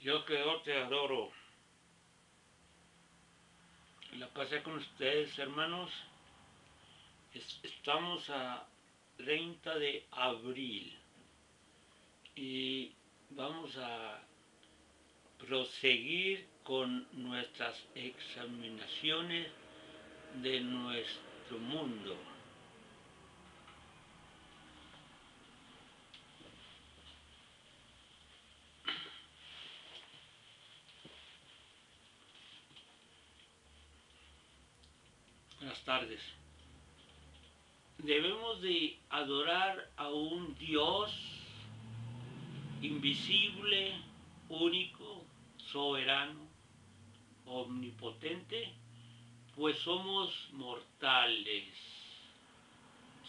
Dios creador, te adoro. La paz sea con ustedes, hermanos. Estamos a 30 de abril y vamos a proseguir con nuestras examinaciones de nuestro mundo. Buenas tardes. Debemos de adorar a un Dios invisible, único, soberano, omnipotente, pues somos mortales,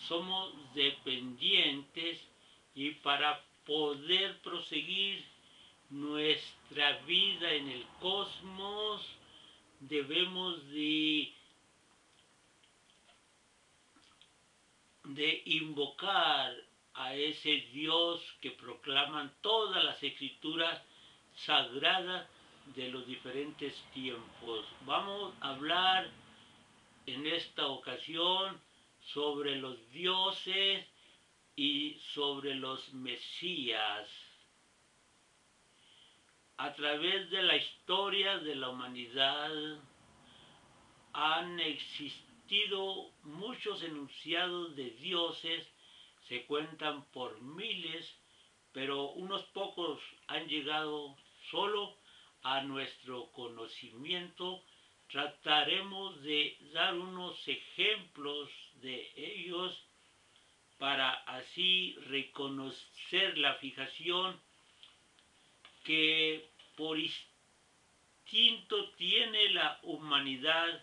somos dependientes y para poder proseguir nuestra vida en el cosmos debemos de invocar a ese Dios que proclaman todas las escrituras sagradas de los diferentes tiempos. Vamos a hablar en esta ocasión sobre los dioses y sobre los mesías. A través de la historia de la humanidad han existido muchos enunciados de dioses, se cuentan por miles, pero unos pocos han llegado solo a nuestro conocimiento. Trataremos de dar unos ejemplos de ellos para así reconocer la fijación que por instinto tiene la humanidad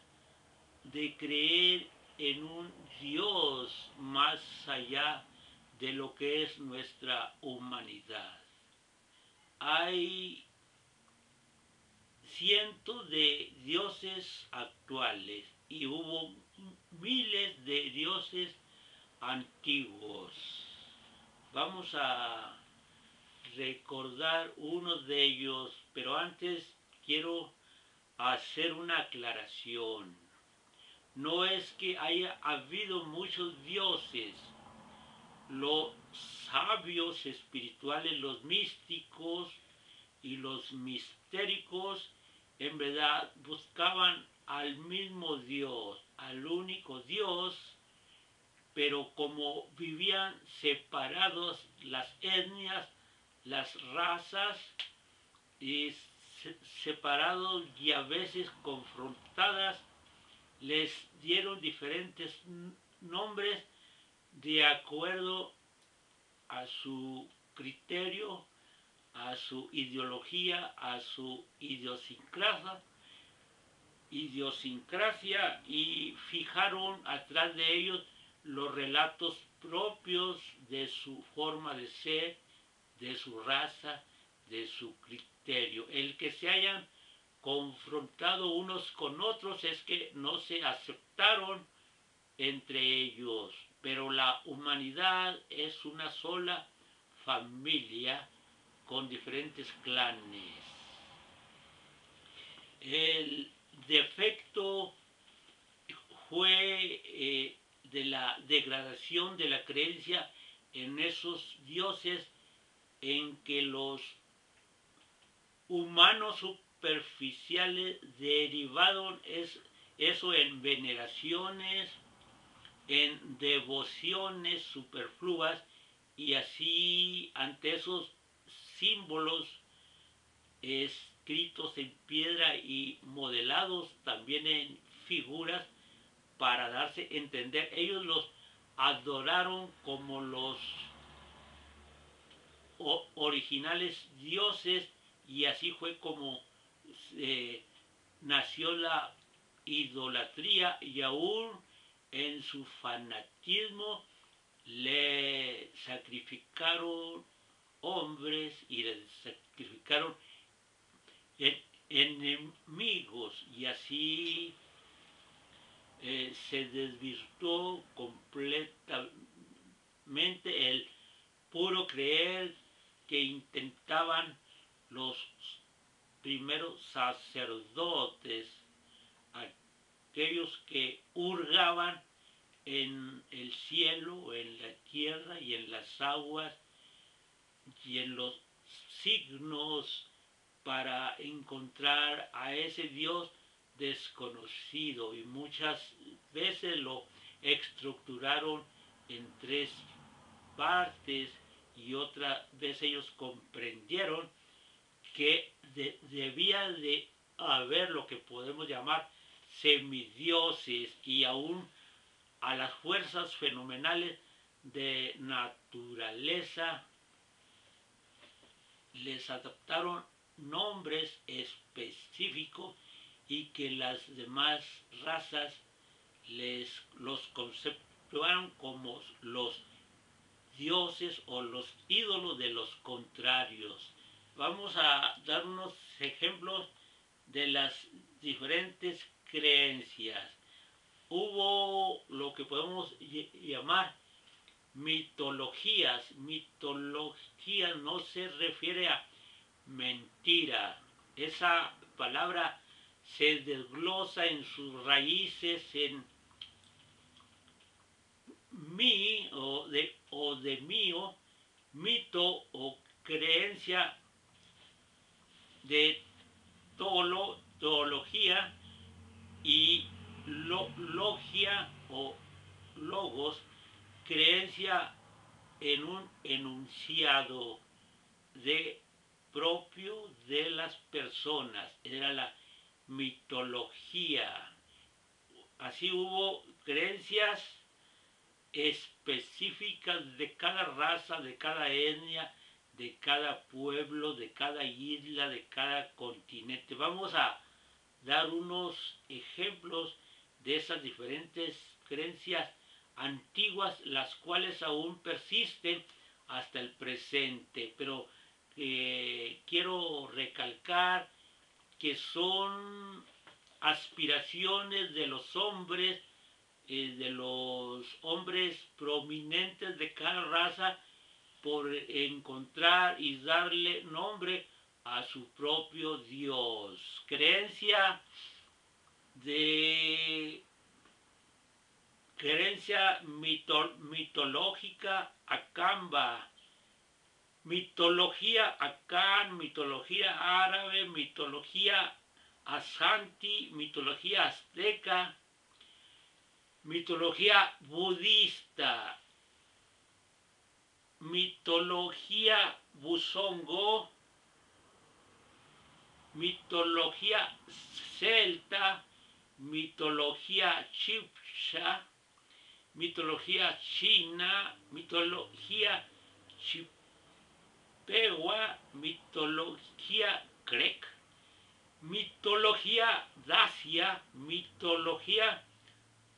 de creer en un Dios más allá de lo que es nuestra humanidad. Hay cientos de dioses actuales y hubo miles de dioses antiguos. Vamos a recordar uno de ellos, pero antes quiero hacer una aclaración. No es que haya habido muchos dioses. Los sabios espirituales, los místicos y los mistéricos, en verdad buscaban al mismo Dios, al único Dios, pero como vivían separados las etnias, las razas, y separados y a veces confrontadas, les dieron diferentes nombres de acuerdo a su criterio, a su ideología, a su idiosincrasia y fijaron atrás de ellos los relatos propios de su forma de ser, de su raza, de su criterio. El que se hayan confrontado unos con otros es que no se aceptaron entre ellos, pero la humanidad es una sola familia con diferentes clanes. El defecto fue de la degradación de la creencia en esos dioses, en que los humanos superficiales derivaron eso en veneraciones, en devociones superfluas, y así ante esos símbolos escritos en piedra y modelados también en figuras para darse a entender, ellos los adoraron como los originales dioses, y así fue como nació la idolatría, y aún en su fanatismo le sacrificaron hombres y le sacrificaron enemigos, y así se desvirtuó completamente el puro creer que intentaban los primeros sacerdotes, aquellos que hurgaban en el cielo, en la tierra y en las aguas y en los signos para encontrar a ese Dios desconocido, y muchas veces lo estructuraron en tres partes, y otra vez ellos comprendieron que debía de haber lo que podemos llamar semidioses, y aún a las fuerzas fenomenales de naturaleza les adaptaron nombres específicos, y que las demás razas los conceptuaron como los dioses o los ídolos de los contrarios. Vamos a dar unos ejemplos de las diferentes creencias. Hubo lo que podemos llamar mitologías. Mitología no se refiere a mentira. Esa palabra se desglosa en sus raíces en mí o de mío, mito o creencia, de teología, y logia o logos, creencia en un enunciado propio de las personas. Era la mitología. Así hubo creencias específicas de cada raza, de cada etnia, de cada pueblo, de cada isla, de cada continente. Vamos a dar unos ejemplos de esas diferentes creencias antiguas, las cuales aún persisten hasta el presente, pero quiero recalcar que son aspiraciones de los hombres prominentes de cada raza, por encontrar y darle nombre a su propio Dios. Creencia mitológica Akamba, mitología Akan, mitología árabe, mitología Asanti, mitología azteca, mitología budista, mitología Busongo, mitología celta, mitología chipcha, mitología china, mitología chippewa, mitología creek, mitología dacia, mitología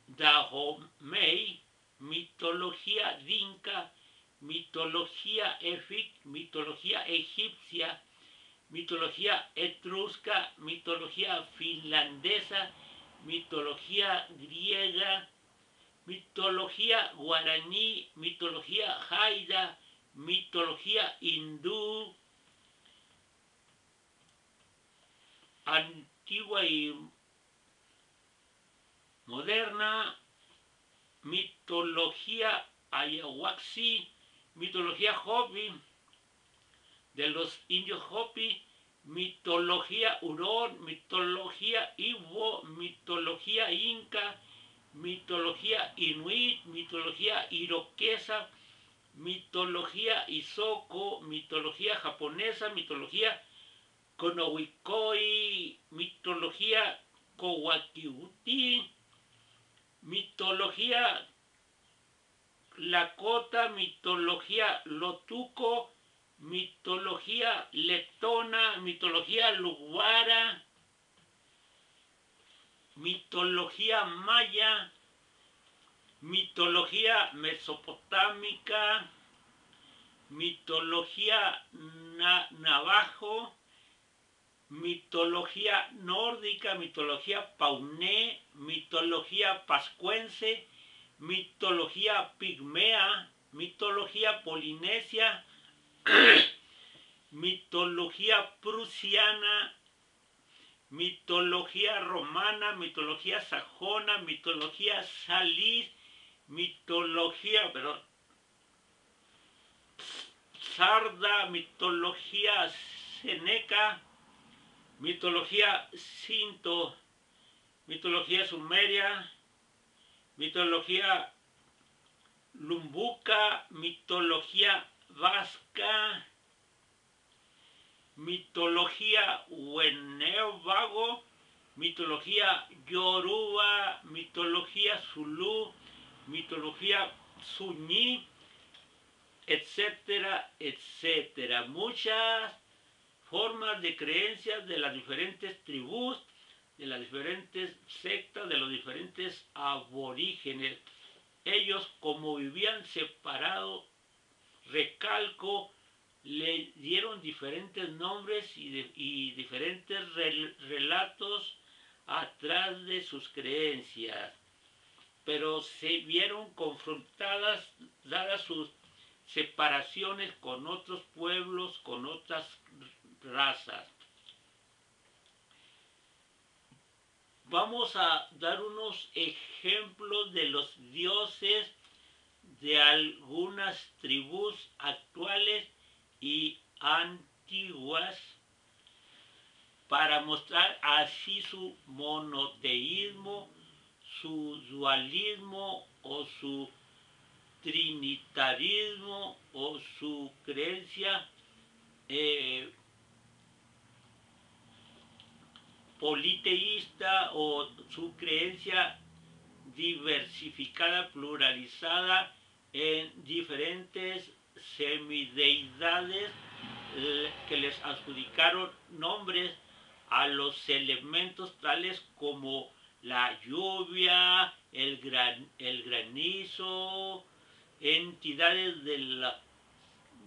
dahomey, mitología dinka, mitología efic, mitología egipcia, mitología etrusca, mitología finlandesa, mitología griega, mitología guaraní, mitología haida, mitología hindú, antigua y moderna, mitología ayahuasca, mitología Hopi, de los indios Hopi, mitología Hurón, mitología Iwo, mitología Inca, mitología Inuit, mitología Iroquesa, mitología Isoko, mitología japonesa, mitología Konowikoi, mitología Coatiuti, mitología Lakota, mitología Lotuco, mitología letona, mitología luguara, mitología maya, mitología mesopotámica, mitología navajo, mitología nórdica, mitología pauné, mitología pascuense, mitología pigmea, mitología polinesia, mitología prusiana, mitología romana, mitología sajona, mitología salís, mitología, sarda, mitología seneca, mitología cinto, mitología sumeria, mitología lumbuca, mitología vasca, mitología Wennevago, mitología yoruba, mitología zulú, mitología suñí, etcétera, etcétera. Muchas formas de creencias de las diferentes tribus, de las diferentes sectas, de los diferentes aborígenes. Ellos, como vivían separados, recalco, le dieron diferentes nombres y diferentes relatos atrás de sus creencias, pero se vieron confrontadas, dadas sus separaciones con otros pueblos, con otras razas. Vamos a dar unos ejemplos de los dioses de algunas tribus actuales y antiguas para mostrar así su monoteísmo, su dualismo o su trinitarismo o su creencia politeísta o su creencia diversificada, pluralizada en diferentes semideidades que les adjudicaron nombres a los elementos tales como la lluvia, el granizo, entidades de las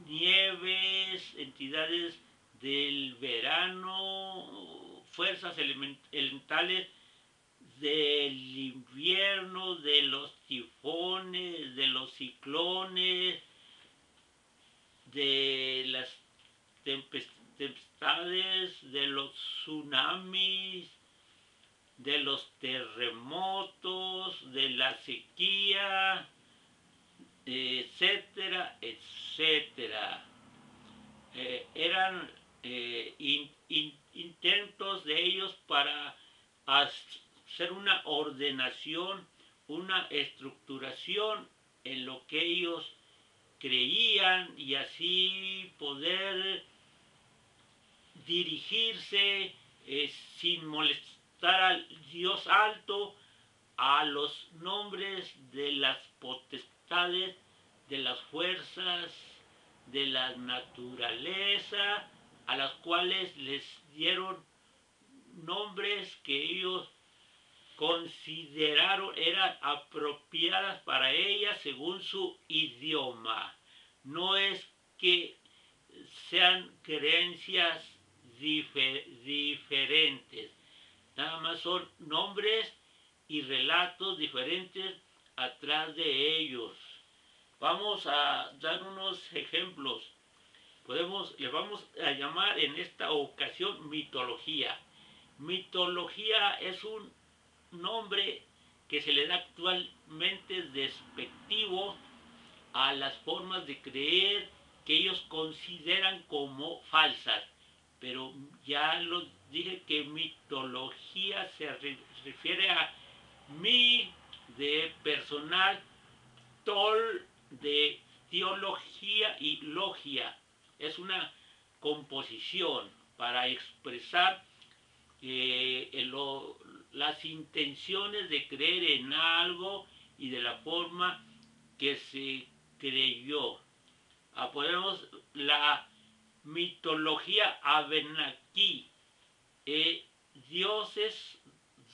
nieves, entidades del verano, fuerzas elementales del invierno, de los tifones, de los ciclones, de las tempestades, de los tsunamis, de los terremotos, de la sequía, etcétera, etcétera. Eran intentos de ellos para hacer una ordenación, una estructuración en lo que ellos creían y así poder dirigirse sin molestar al Dios alto a los nombres de las potestades, de las fuerzas, de la naturaleza, a las cuales les dieron nombres que ellos consideraron eran apropiadas para ellas según su idioma. No es que sean creencias diferentes, nada más son nombres y relatos diferentes atrás de ellos. Vamos a dar unos ejemplos. Le vamos a llamar en esta ocasión mitología. Mitología es un nombre que se le da actualmente despectivo a las formas de creer que ellos consideran como falsas. Pero ya lo dije que mitología se refiere a mi de personal, tol de teología y logia. Es una composición para expresar las intenciones de creer en algo y de la forma que se creyó. Ponemos la mitología Abenaki, dioses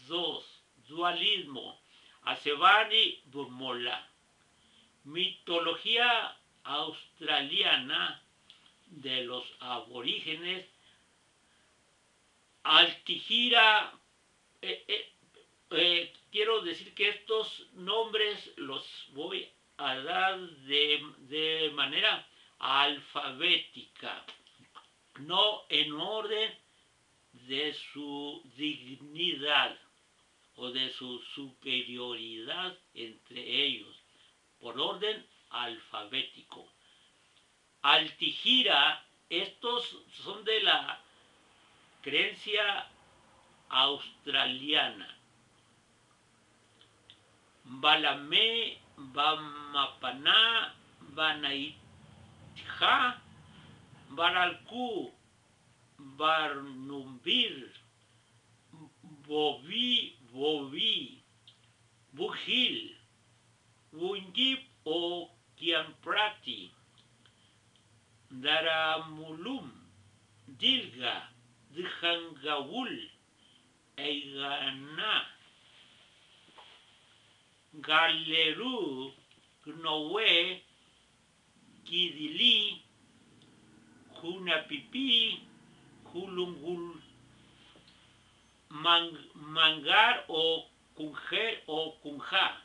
dos, dualismo, Acebani Burmola. Mitología australiana de los aborígenes, Altijira. Quiero decir que estos nombres los voy a dar de manera alfabética, no en orden de su dignidad o de su superioridad entre ellos, por orden alfabético. Altihira, estos son de la creencia australiana. Balamé, Bamapaná, Banaitja, Baralcú, Barnumbir, Boví, Bujil, Wunjip o Kianprati, Daramulum, Dilga, Djangawul, Eigana, Galerú, Gnowe, Gidili, Junapipi, Julungul, Mangar o Kunger o Kunja,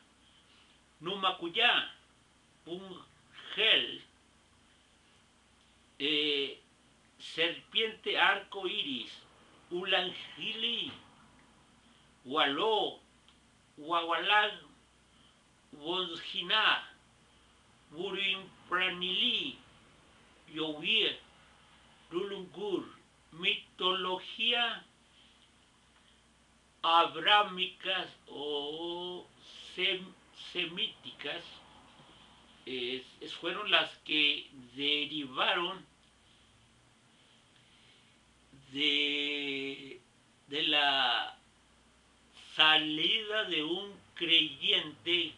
Numacuya, Pungel, Serpiente arco iris, Ulangili, Waló, Wawalag, Wozjina, Burimpranili, Yowir, Rulungur. Mitología abrámicas o semíticas fueron las que derivaron de la salida de un creyente,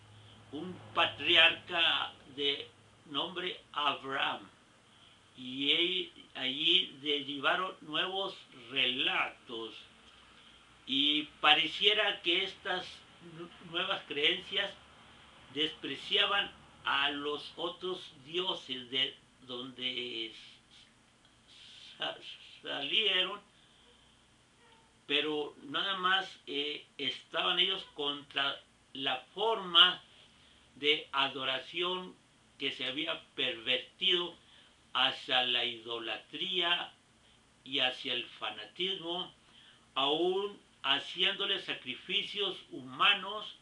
un patriarca de nombre Abraham, y allí derivaron nuevos relatos, y pareciera que estas nuevas creencias despreciaban a los otros dioses de donde salieron, pero nada más estaban ellos contra la forma de adoración que se había pervertido hacia la idolatría y hacia el fanatismo, aún haciéndole sacrificios humanos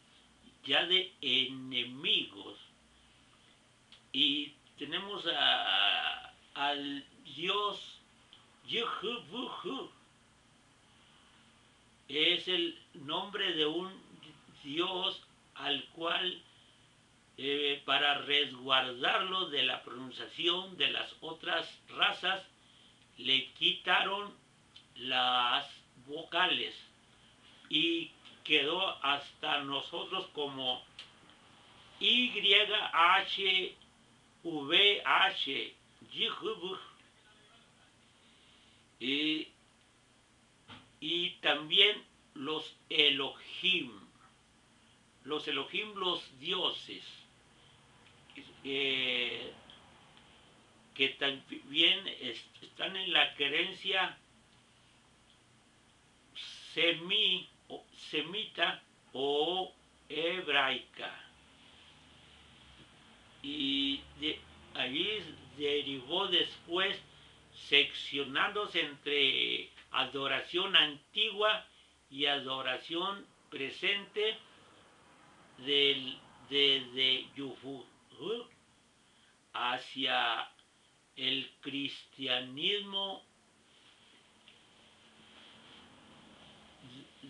ya de enemigos. Y tenemos al dios Yehubuhu. Es el nombre de un dios al cual para resguardarlo de la pronunciación de las otras razas le quitaron las vocales y quedó hasta nosotros como YHVH, Yehubuh. Y también los Elohim, los dioses, que también están en la creencia semita o hebraica. Y de allí derivó después seccionándose entre adoración antigua y adoración presente desde Yuhu hacia el cristianismo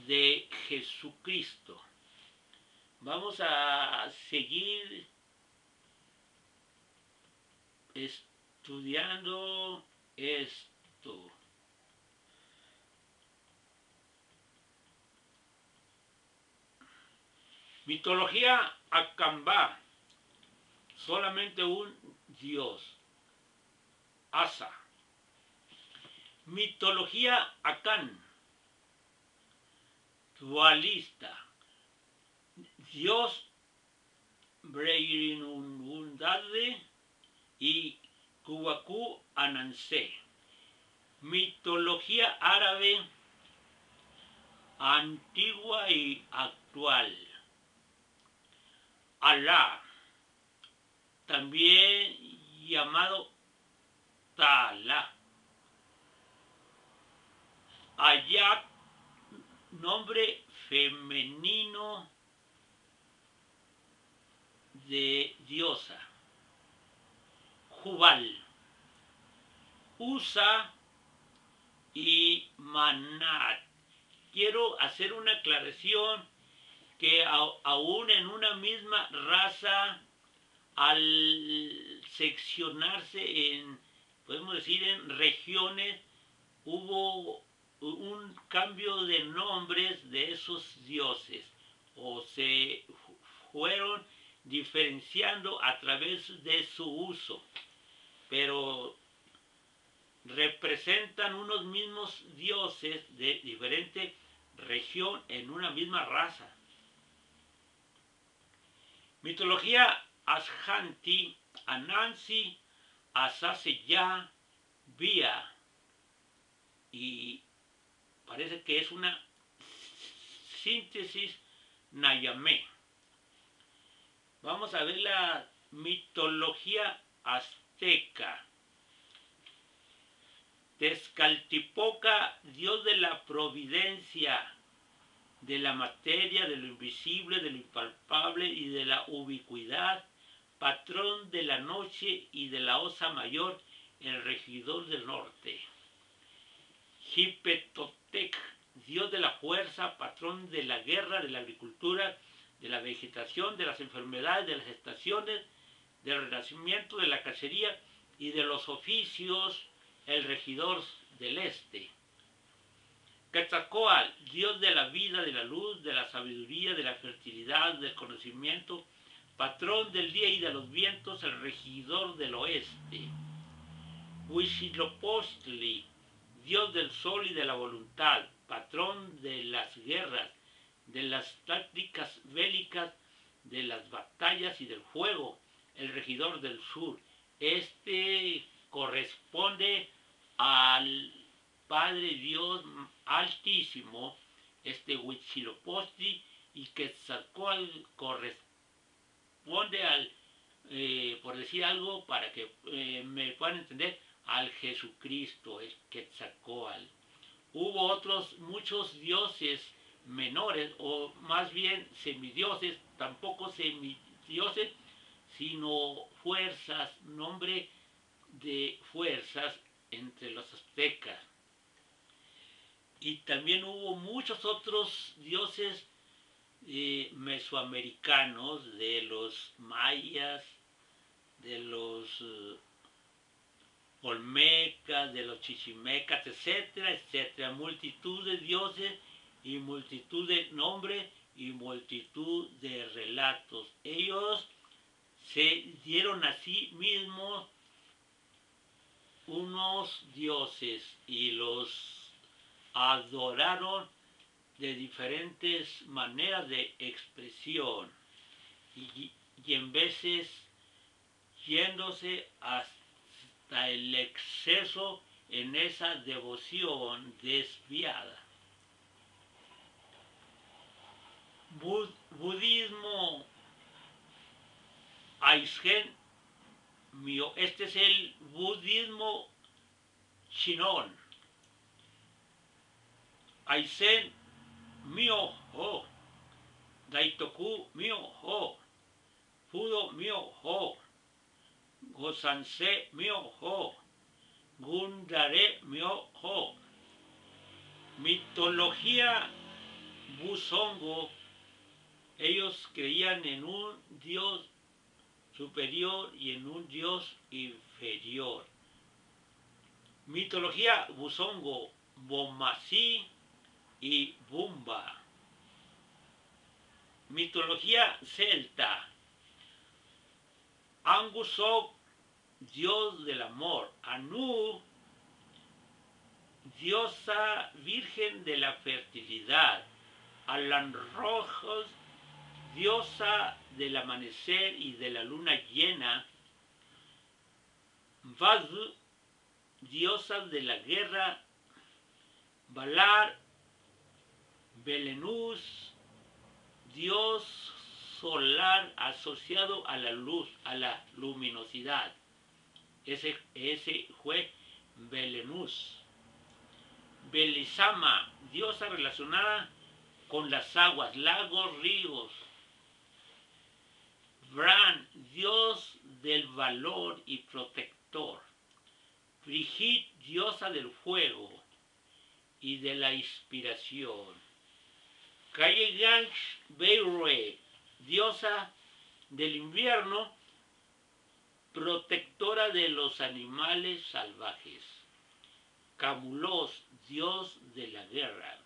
de Jesucristo. Vamos a seguir estudiando esto. Mitología Acambá, solamente un dios, Asa. Mitología Acán, dualista, dios Breinundade y Kuwaku Ananse. Mitología árabe antigua y actual, Alá, también llamado Ta'ala. Ayat, nombre femenino de diosa. Jubal, Usa y Manat. Quiero hacer una aclaración que aún en una misma raza, al seccionarse en, podemos decir, en regiones, hubo un cambio de nombres de esos dioses, o se fueron diferenciando a través de su uso, pero representan unos mismos dioses de diferente región en una misma raza. Mitología Ashanti, Anansi, Asaseya, Bia, y parece que es una síntesis Nayamé. Vamos a ver la mitología azteca. Tezcatlipoca, dios de la providencia, de la materia, de lo invisible, de lo impalpable y de la ubicuidad, patrón de la noche y de la osa mayor, el regidor del norte. Jipetotec, dios de la fuerza, patrón de la guerra, de la agricultura, de la vegetación, de las enfermedades, de las estaciones, del renacimiento, de la cacería y de los oficios, el regidor del este. Quetzalcóatl, dios de la vida, de la luz, de la sabiduría, de la fertilidad, del conocimiento, patrón del día y de los vientos, el regidor del oeste. Huitzilopochtli, dios del sol y de la voluntad, patrón de las guerras, de las tácticas bélicas, de las batallas y del fuego, el regidor del sur. Este corresponde al Padre Dios Altísimo, Huitzilopochtli, y Quetzalcóatl corresponde al, por decir algo para que me puedan entender, al Jesucristo, el Quetzalcóatl. Hubo otros muchos dioses menores, o más bien semidioses, tampoco semidioses, sino fuerzas, nombre de fuerzas entre los aztecas. Y también hubo muchos otros dioses mesoamericanos, de los mayas, de los olmecas, de los chichimecas, etcétera, etcétera. Multitud de dioses y multitud de nombres y multitud de relatos. Ellos se dieron a sí mismos unos dioses y los adoraron de diferentes maneras de expresión y en veces yéndose hasta el exceso en esa devoción desviada. Budismo Aishen Myo, este es el budismo chinón. Aisen Myo Ho, Daitoku Myo Ho, Fudo Myo Ho, Gosanse Myo Ho, Gundare Myo Ho. Mitología Busongo, ellos creían en un dios superior y en un dios inferior. Mitología Busongo, Bomasi y Bumba. Mitología celta, Angusok, dios del amor, Anu, diosa virgen de la fertilidad, Alanrojos, diosa del amanecer y de la luna llena, Vazu, diosa de la guerra, Valar, Belenus, dios solar asociado a la luz, a la luminosidad. Ese fue Belenus. Belisama, diosa relacionada con las aguas, lagos, ríos. Bran, dios del valor y protector. Brigitte, diosa del fuego y de la inspiración. Kayegang Beirue, diosa del invierno, protectora de los animales salvajes. Camulos, dios de la guerra.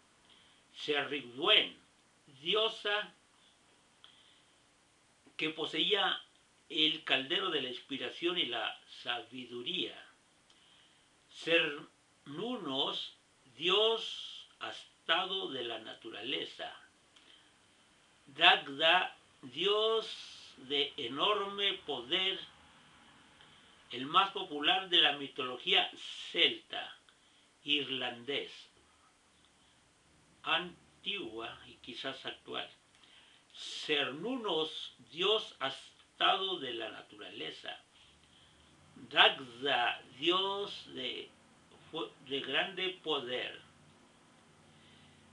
Serrigüen, diosa que poseía el caldero de la inspiración y la sabiduría. Cernunos, dios astado de la naturaleza. Dagda, dios de enorme poder, el más popular de la mitología celta, irlandés, antigua y quizás actual. Cernunos, dios astado de la naturaleza. Dagda, dios de grande poder.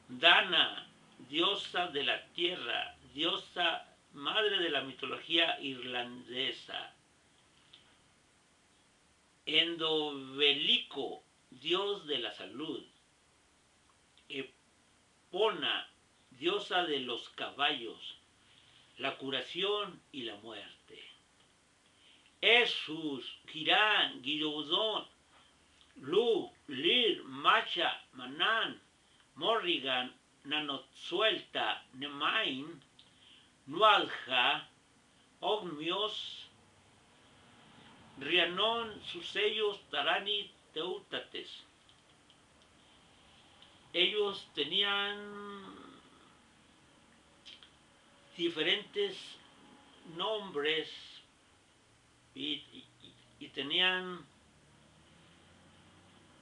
Dana, diosa de la tierra, diosa madre de la mitología irlandesa. Endovelico, dios de la salud. Epona, diosa de los caballos, la curación y la muerte. Esus, Girán, Guirodón, Lu, Lir, Macha, Manán, Morrigan, Nanotsuelta, Nemain, Nualja, Ogmios, Rianón, Susellos, Tarani, Teutates. Ellos tenían diferentes nombres y tenían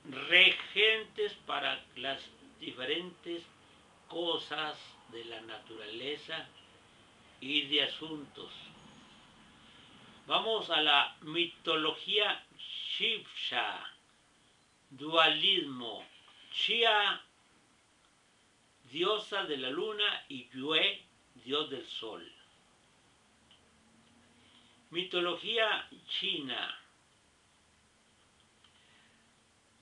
regentes para las diferentes cosas de la naturaleza y de asuntos. Vamos a la mitología Shivsha, dualismo. Chia, diosa de la luna, y Yue, dios del sol. Mitología china.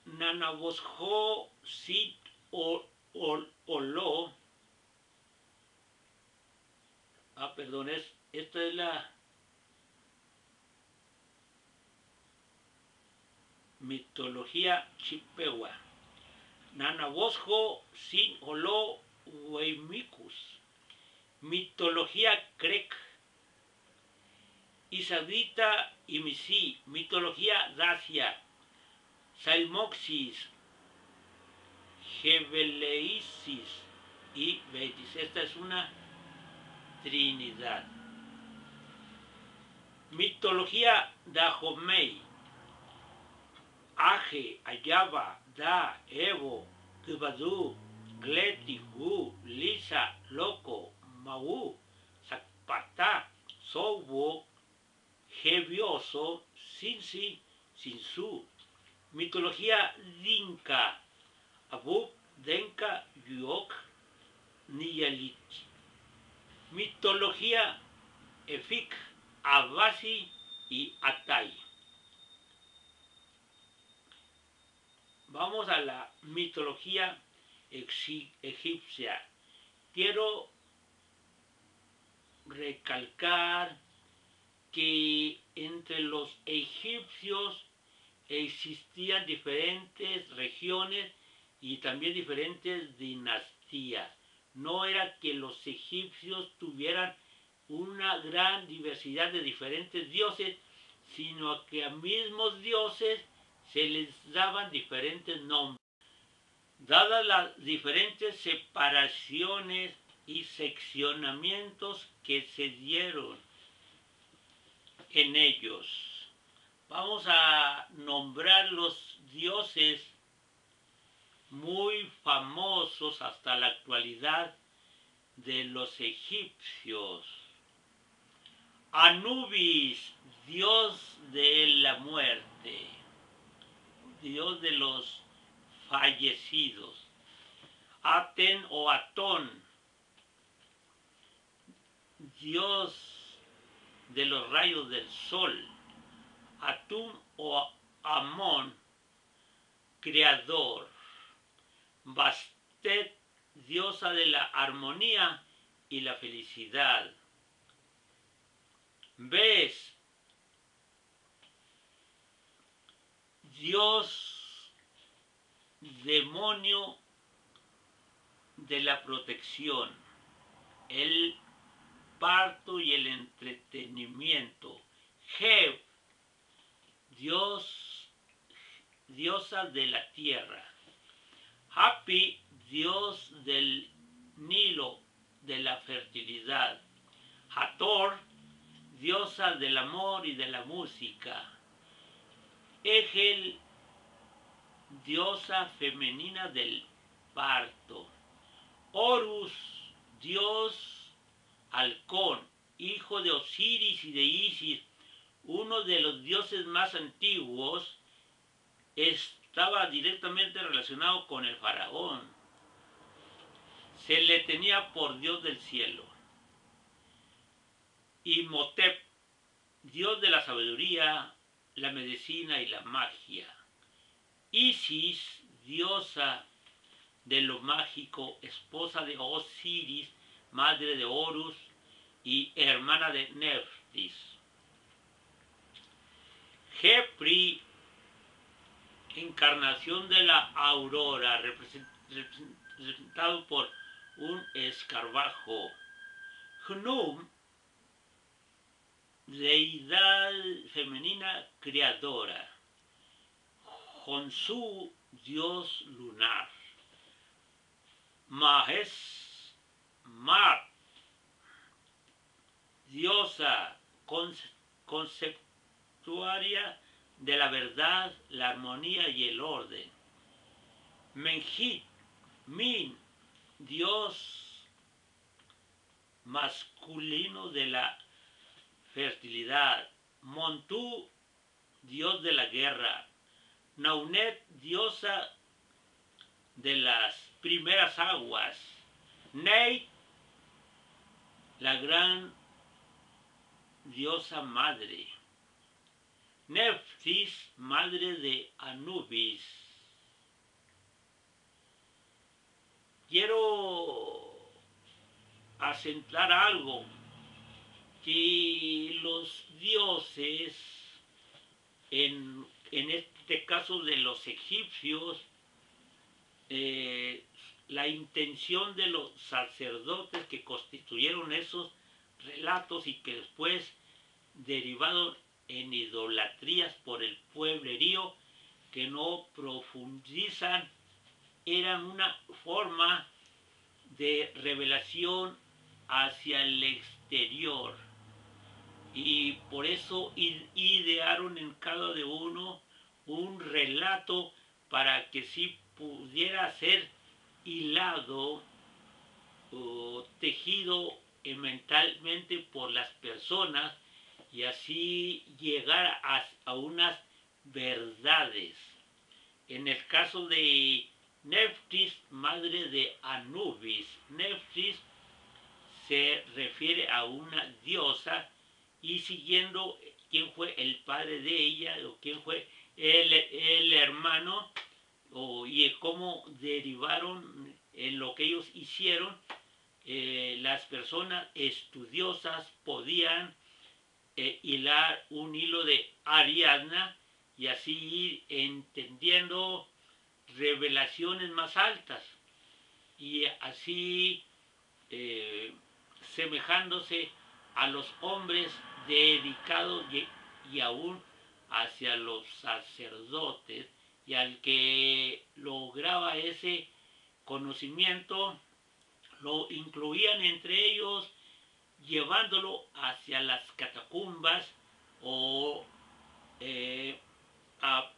Nanabosho Sit Olo. Perdón, esta es la mitología chippewa. Nanabosho Sin Olo Weimicus. Mitología Krek. Isadita y Misi. Mitología Dacia. Salmoxis, Gebeleisis y Betis. Esta es una trinidad. Mitología Dahomey. Aje, Ayaba, Da, Evo, Kibadu, Gleti, Gu, Lisa, Loco, Mau, Zapata, Sobo, Gevioso, Sinsi, Sinsu. Mitología Dinka. Abuk, Denka, Yuok, Niyalit. Mitología Efik, Abasi y Atai. Vamos a la mitología egipcia. Quiero recalcar que entre los egipcios existían diferentes regiones y también diferentes dinastías. No era que los egipcios tuvieran una gran diversidad de diferentes dioses, sino que a mismos dioses se les daban diferentes nombres. Dadas las diferentes separaciones y seccionamientos que se dieron en ellos, vamos a nombrar los dioses muy famosos hasta la actualidad de los egipcios. Anubis, dios de la muerte, dios de los fallecidos. Aten o Atón, dios de los rayos del sol. Atum o Amón, creador. Bastet, diosa de la armonía y la felicidad. Bes, dios demonio de la protección, el parto y el entretenimiento. Heb, diosa de la tierra. Hapi, dios del Nilo, de la fertilidad. Hathor, diosa del amor y de la música. Egel, diosa femenina del parto. Horus, dios halcón, hijo de Osiris y de Isis, uno de los dioses más antiguos. Estaba directamente relacionado con el faraón. Se le tenía por dios del cielo. Imhotep, dios de la sabiduría, la medicina y la magia. Isis, diosa de lo mágico, esposa de Osiris, madre de Horus y hermana de Neftis. Jepri, encarnación de la aurora, representado por un escarabajo. Hnum, deidad femenina creadora. Honsu, dios lunar. Mahes, Mar, diosa conceptuaria de la verdad, la armonía y el orden. Menjit, Min, dios masculino de la fertilidad. Montu, dios de la guerra. Naunet, diosa de las primeras aguas. Neit, la gran diosa madre. Neftis, madre de Anubis. Quiero acentuar algo, que los dioses, en este caso de los egipcios, la intención de los sacerdotes que constituyeron esos relatos y que después derivaron en idolatrías por el pueblerío, que no profundizan, eran una forma de revelación hacia el exterior, y por eso idearon en cada de uno un relato para que sí pudiera ser hilado o tejido mentalmente por las personas y así llegar a unas verdades. En el caso de Neftis, madre de Anubis, Neftis se refiere a una diosa, y siguiendo quién fue el padre de ella o quién fue el hermano, y cómo derivaron en lo que ellos hicieron, las personas estudiosas podían hilar un hilo de Ariadna y así ir entendiendo revelaciones más altas, y así semejándose a los hombres dedicados y aún hacia los sacerdotes, y al que lograba ese conocimiento lo incluían entre ellos, llevándolo hacia las catacumbas o a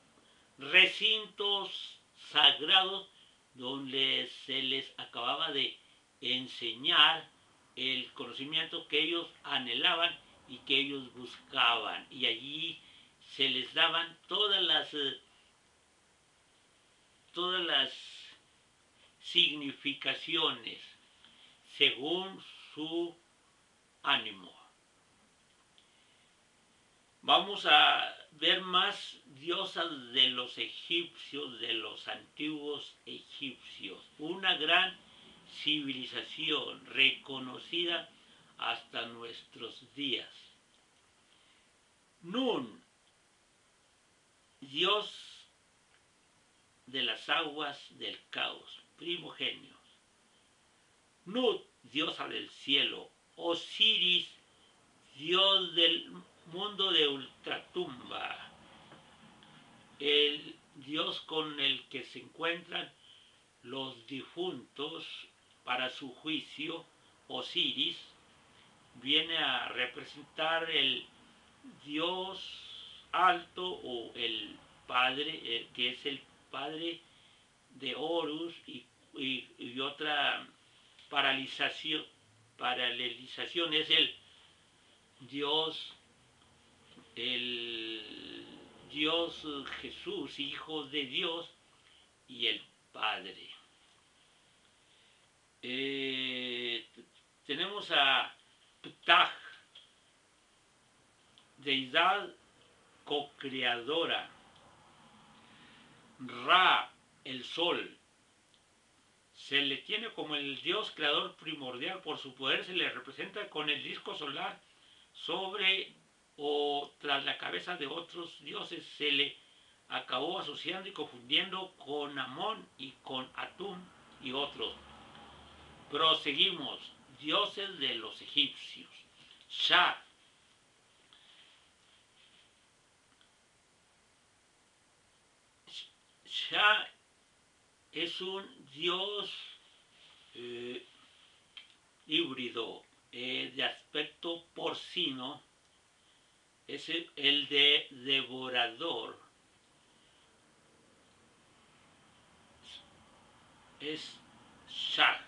recintos sagrados donde se les acababa de enseñar el conocimiento que ellos anhelaban y que ellos buscaban, y allí se les daban todas las todas las significaciones según su ánimo. Vamos a ver más diosas de los egipcios, de los antiguos egipcios. Una gran civilización reconocida hasta nuestros días. Nun, dios de las aguas del caos, primogenios. Nut, diosa del cielo. Osiris, dios del mundo de ultratumba, el dios con el que se encuentran los difuntos para su juicio. Osiris viene a representar el dios alto o el padre, que es el padre de Horus y otra paralización es el dios Jesús, hijo de Dios, y el Padre. Tenemos a Ptah, deidad co-creadora. Ra, el sol. Se le tiene como el dios creador primordial. Por su poder se le representa con el disco solar sobre o tras la cabeza de otros dioses. Se le acabó asociando y confundiendo con Amón y con Atum y otros. Proseguimos. Dioses de los egipcios. Shah. Shah es un dios híbrido de aspecto porcino. Es el de devorador. Es Shah.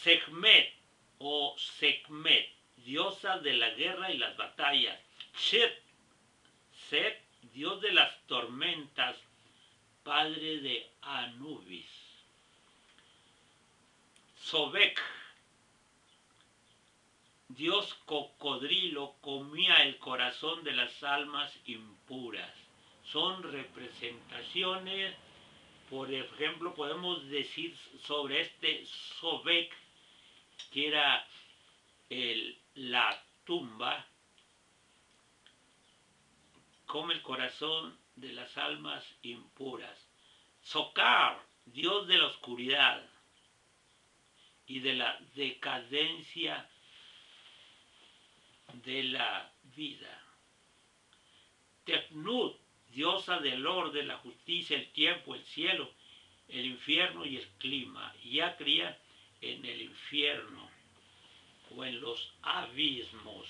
Sekhmet o Sekhmet, diosa de la guerra y las batallas. Set, dios de las tormentas, padre de Anubis. Sobek, dios cocodrilo, comía el corazón de las almas impuras. Son representaciones. Por ejemplo, podemos decir sobre este Sobek, que era la tumba, come el corazón de las almas impuras. Sokar, dios de la oscuridad y de la decadencia de la vida. Tefnut, diosa del orden, la justicia, el tiempo, el cielo, el infierno y el clima. Ya cría en el infierno o en los abismos.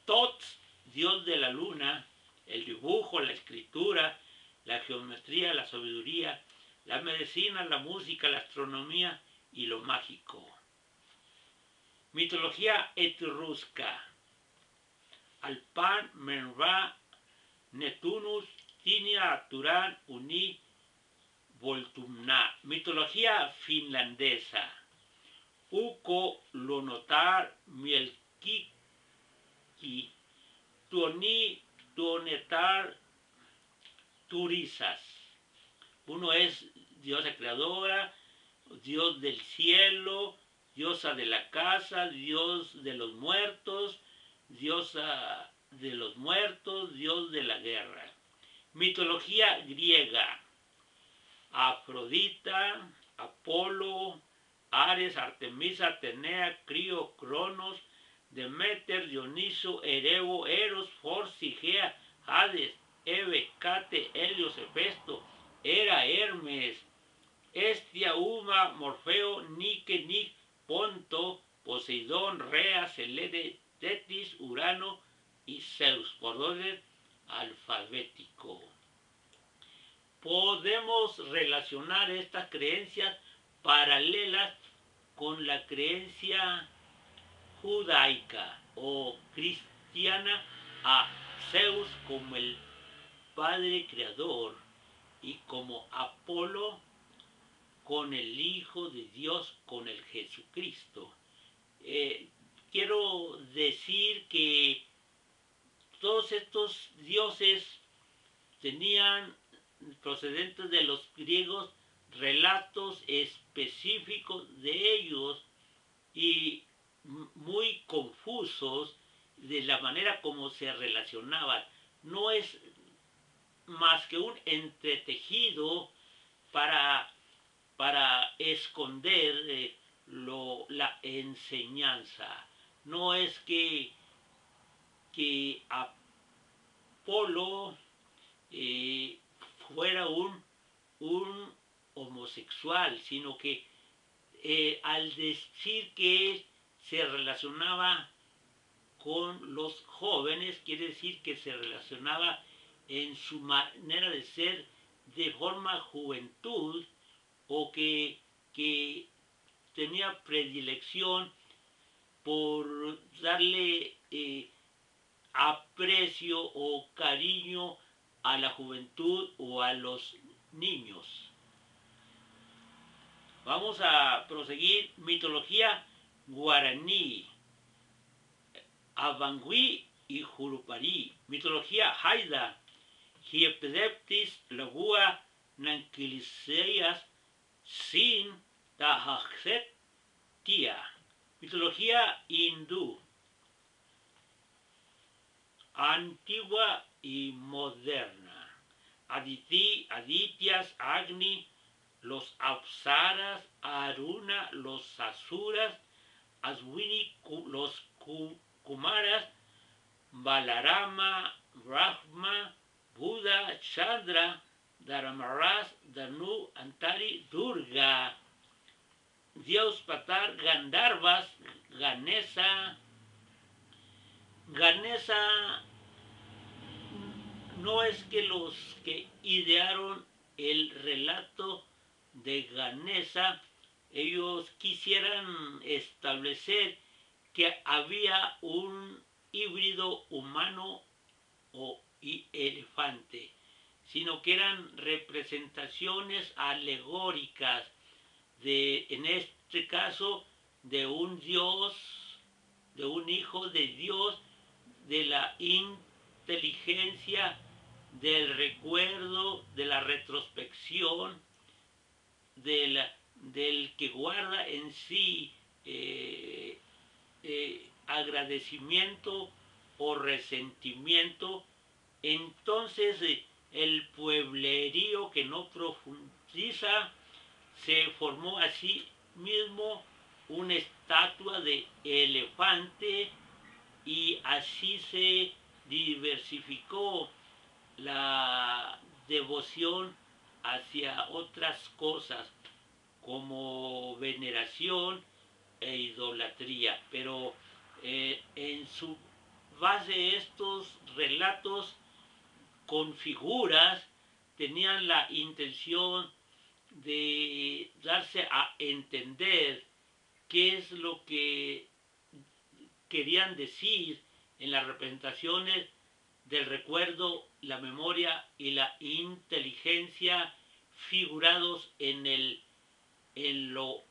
Tot, dios de la luna, el dibujo, la escritura, la geometría, la sabiduría, la medicina, la música, la astronomía y lo mágico. Mitología etrusca. Alpan, Menra, Netunus, Tinia, Turán, Uni, Voltumna. Mitología finlandesa. Ukko, Lonotar, Mielkiki, Tuoni, Tuonetar, Turisas. Uno es diosa creadora, dios del cielo, diosa de la casa, dios de los muertos, diosa de los muertos, dios de la guerra. Mitología griega. Afrodita, Apolo, Ares, Artemisa, Atenea, Crío, Cronos, Demeter, Dioniso, Erebo, Eros, Forci, Gea, Hades, Eve, Cate, Helios, Hefesto, Hera, Hermes, Hestia, Uma, Morfeo, Nike, Nic, Ponto, Poseidón, Rea, Selene, Tetis, Urano y Zeus, por orden alfabético. Podemos relacionar estas creencias paralelas con la creencia judaica o cristiana a Zeus como el padre creador y como Apolo con el Hijo de Dios, con el Jesucristo. Quiero decir que todos estos dioses tenían, procedentes de los griegos, relatos específicos de ellos y muy confusos de la manera como se relacionaban. No es más que un entretejido para esconder la enseñanza. No es que Apolo fuera un homosexual, sino que al decir que él se relacionaba con los jóvenes, quiere decir que se relacionaba en su manera de ser de forma juventud, o que tenía predilección por darle aprecio o cariño a la juventud o a los niños. Vamos a proseguir. Mitología guaraní, Abangui y Jurupari. Mitología Haida, Hiepedeptis, Lagua, Nanquiliseas, Sin, Tahajet, Tia. Mitología hindú, antigua y moderna. Aditi, Adityas, Agni, los Apsaras, Aruna, los Asuras, Aswini, los Kumaras, Balarama, Brahma, Buda, Chandra, Dharmaras, Danu, Antari, Durga, Dios Patar, Gandharvas, Ganesa. Ganesa no es que los que idearon el relato de Ganesa, ellos quisieran establecer que había un híbrido humano y elefante, sino que eran representaciones alegóricas de, en este caso, de un Dios, de un Hijo de Dios, de la inteligencia, del recuerdo, de la retrospección, del que guarda en sí agradecimiento o resentimiento. Entonces el pueblerío que no profundiza se formó así mismo una estatua de elefante, y así se diversificó la devoción hacia otras cosas como veneración e idolatría. Pero en su base estos relatos con figuras tenían la intención de darse a entender qué es lo que querían decir en las representaciones del recuerdo, la memoria y la inteligencia figurados en lo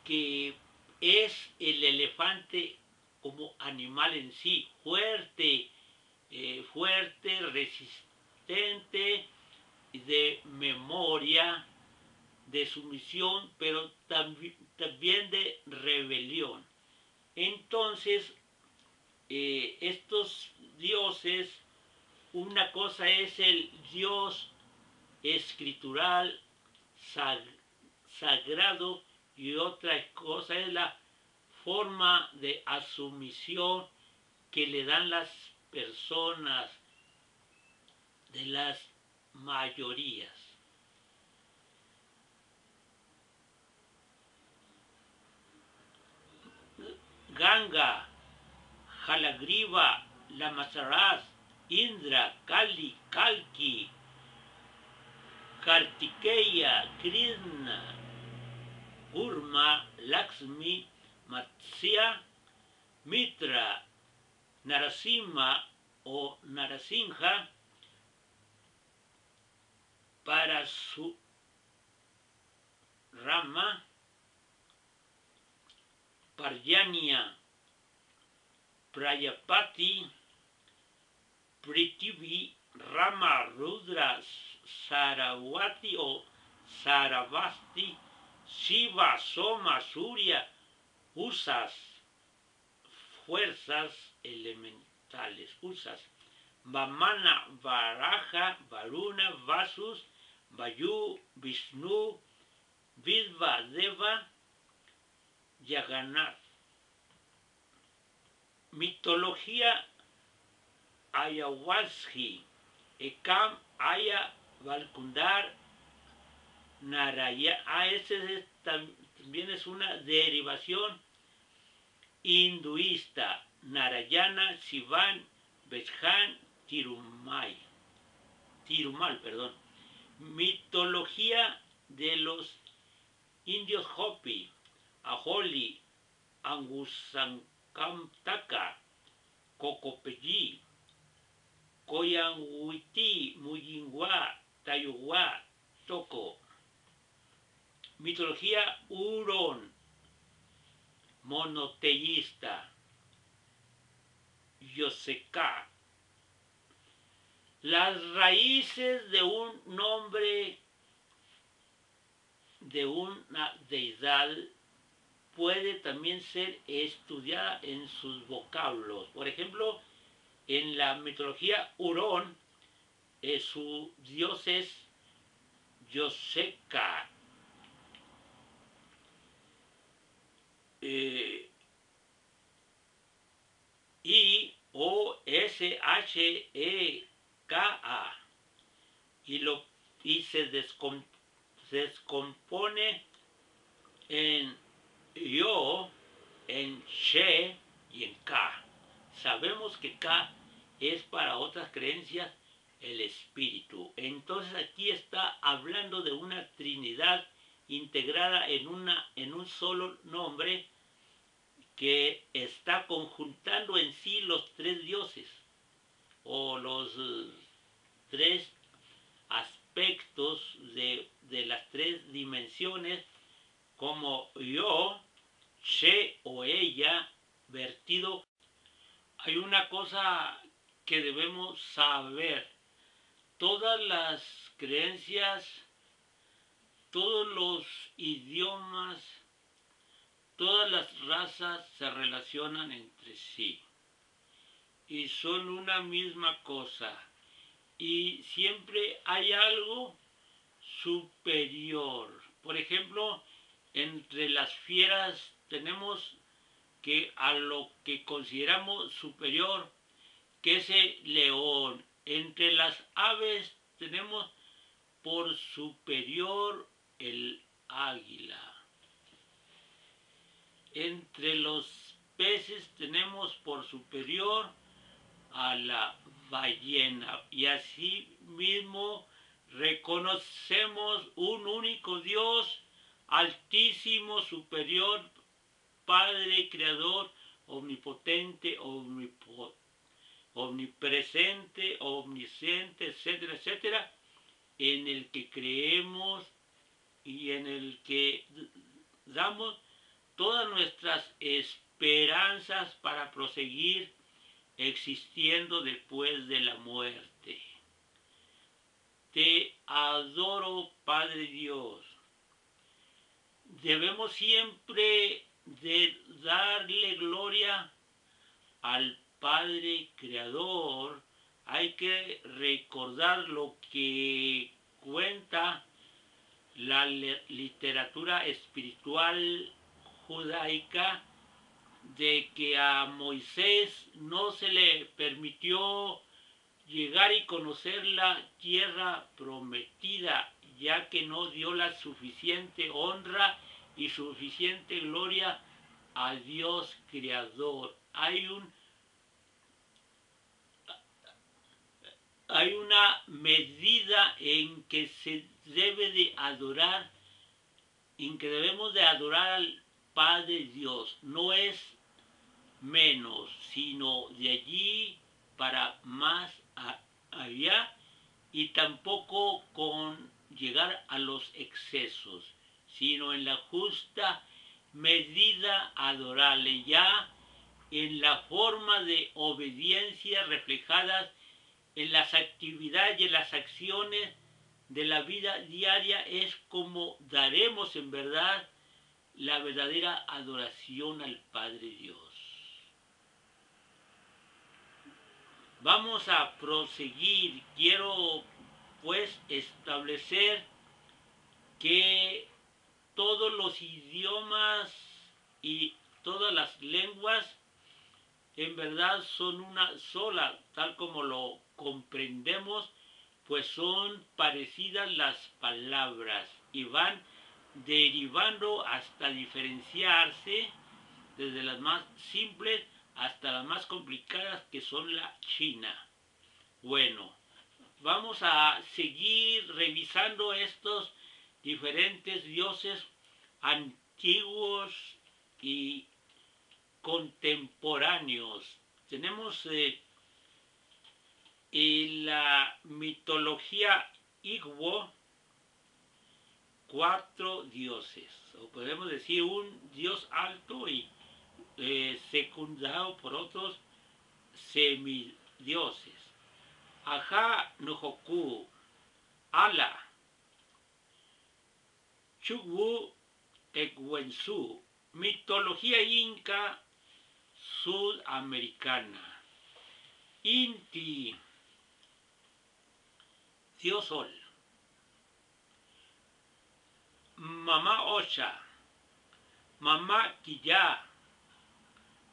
que es el elefante como animal en sí, fuerte, resistente, de memoria, de sumisión, pero también de rebelión. Entonces, estos dioses, una cosa es el Dios escritural, sagrado, y otra cosa es la forma de asumición que le dan las personas de las mayorías. Ganga, Jalagriva, Lamasaras, Indra, Kali, Kalki, Kartikeya, Krishna, Kurma, Lakshmi, Matsya, Mitra, Narasimha, o Narasimha, para su Rama, Parjanya, Prayapati, Prithvi, Rama, Rudra, Saravati o Saravasti, Shiva, Soma, Surya, Usas, fuerzas elementales, Usas, Vamana, Varaja, Varuna, Vasus, Vayu, Vishnu, Vidva, Deva, Jagannath. Mitología Ayahuasca, Ekam, Aya, Valkundar, Narayana. Ese también es una derivación hinduista. Narayana, Sivan, Beshan, Tirumal, Mitología de los indios Hopi, Aholi, Angusankamtaka, Cocopeyi, Coyanhuiti, Muyingua, Tayugua, Toco. Mitología Hurón, monoteísta, Yoseká. Las raíces de un nombre de una deidad puede también ser estudiada en sus vocablos. Por ejemplo, en la mitología Hurón, su dios es Yoseká. I-O-S-H-E-K-A. Y se descompone en Yo, en She y en Ka. Sabemos que Ka es para otras creencias el espíritu. Entonces aquí está hablando de una trinidad integrada en un solo nombre que está conjuntando en sí los tres dioses o los tres aspectos de las tres dimensiones, como yo, she o ella, vertido. Hay una cosa que debemos saber: todas las creencias, todos los idiomas, todas las razas se relacionan entre sí y son una misma cosa, y siempre hay algo superior. Por ejemplo, entre las fieras tenemos que a lo que consideramos superior, que es el león. Entre las aves tenemos por superior el águila. Entre los peces tenemos por superior a la ballena, y así mismo reconocemos un único Dios, altísimo, superior, Padre, Creador, omnipotente, omnipresente, omnisciente, etcétera, etcétera, en el que creemos y en el que damos todas nuestras esperanzas para proseguir existiendo después de la muerte. Te adoro, Padre Dios. Debemos siempre de darle gloria al Padre Creador. Hay que recordar lo que cuenta la literatura espiritual judaica, de que a Moisés no se le permitió llegar y conocer la tierra prometida, ya que no dio la suficiente honra y suficiente gloria a Dios Creador. Hay una medida en que se debe de adorar, en que debemos de adorar al Padre Dios. No es menos, sino de allí para más allá y tampoco con llegar a los excesos, sino en la justa medida adorable, ya en la forma de obediencia reflejadas en las actividades y en las acciones de la vida diaria es como daremos en verdad la verdadera adoración al Padre Dios. Vamos a proseguir. Quiero pues establecer que todos los idiomas y todas las lenguas en verdad son una sola, tal como lo comprendemos, pues son parecidas las palabras y van derivando hasta diferenciarse desde las más simples hasta las más complicadas, que son la china. Bueno, vamos a seguir revisando estos diferentes dioses antiguos y contemporáneos. Tenemos la mitología Igbo 4 dioses, o podemos decir un dios alto y secundado por otros semidioses. Aja Nojoku, Ala, Chugwu Ekwensu, mitología inca sudamericana. Inti, Dios Sol. Mamá Ocha, Mamá Quillá,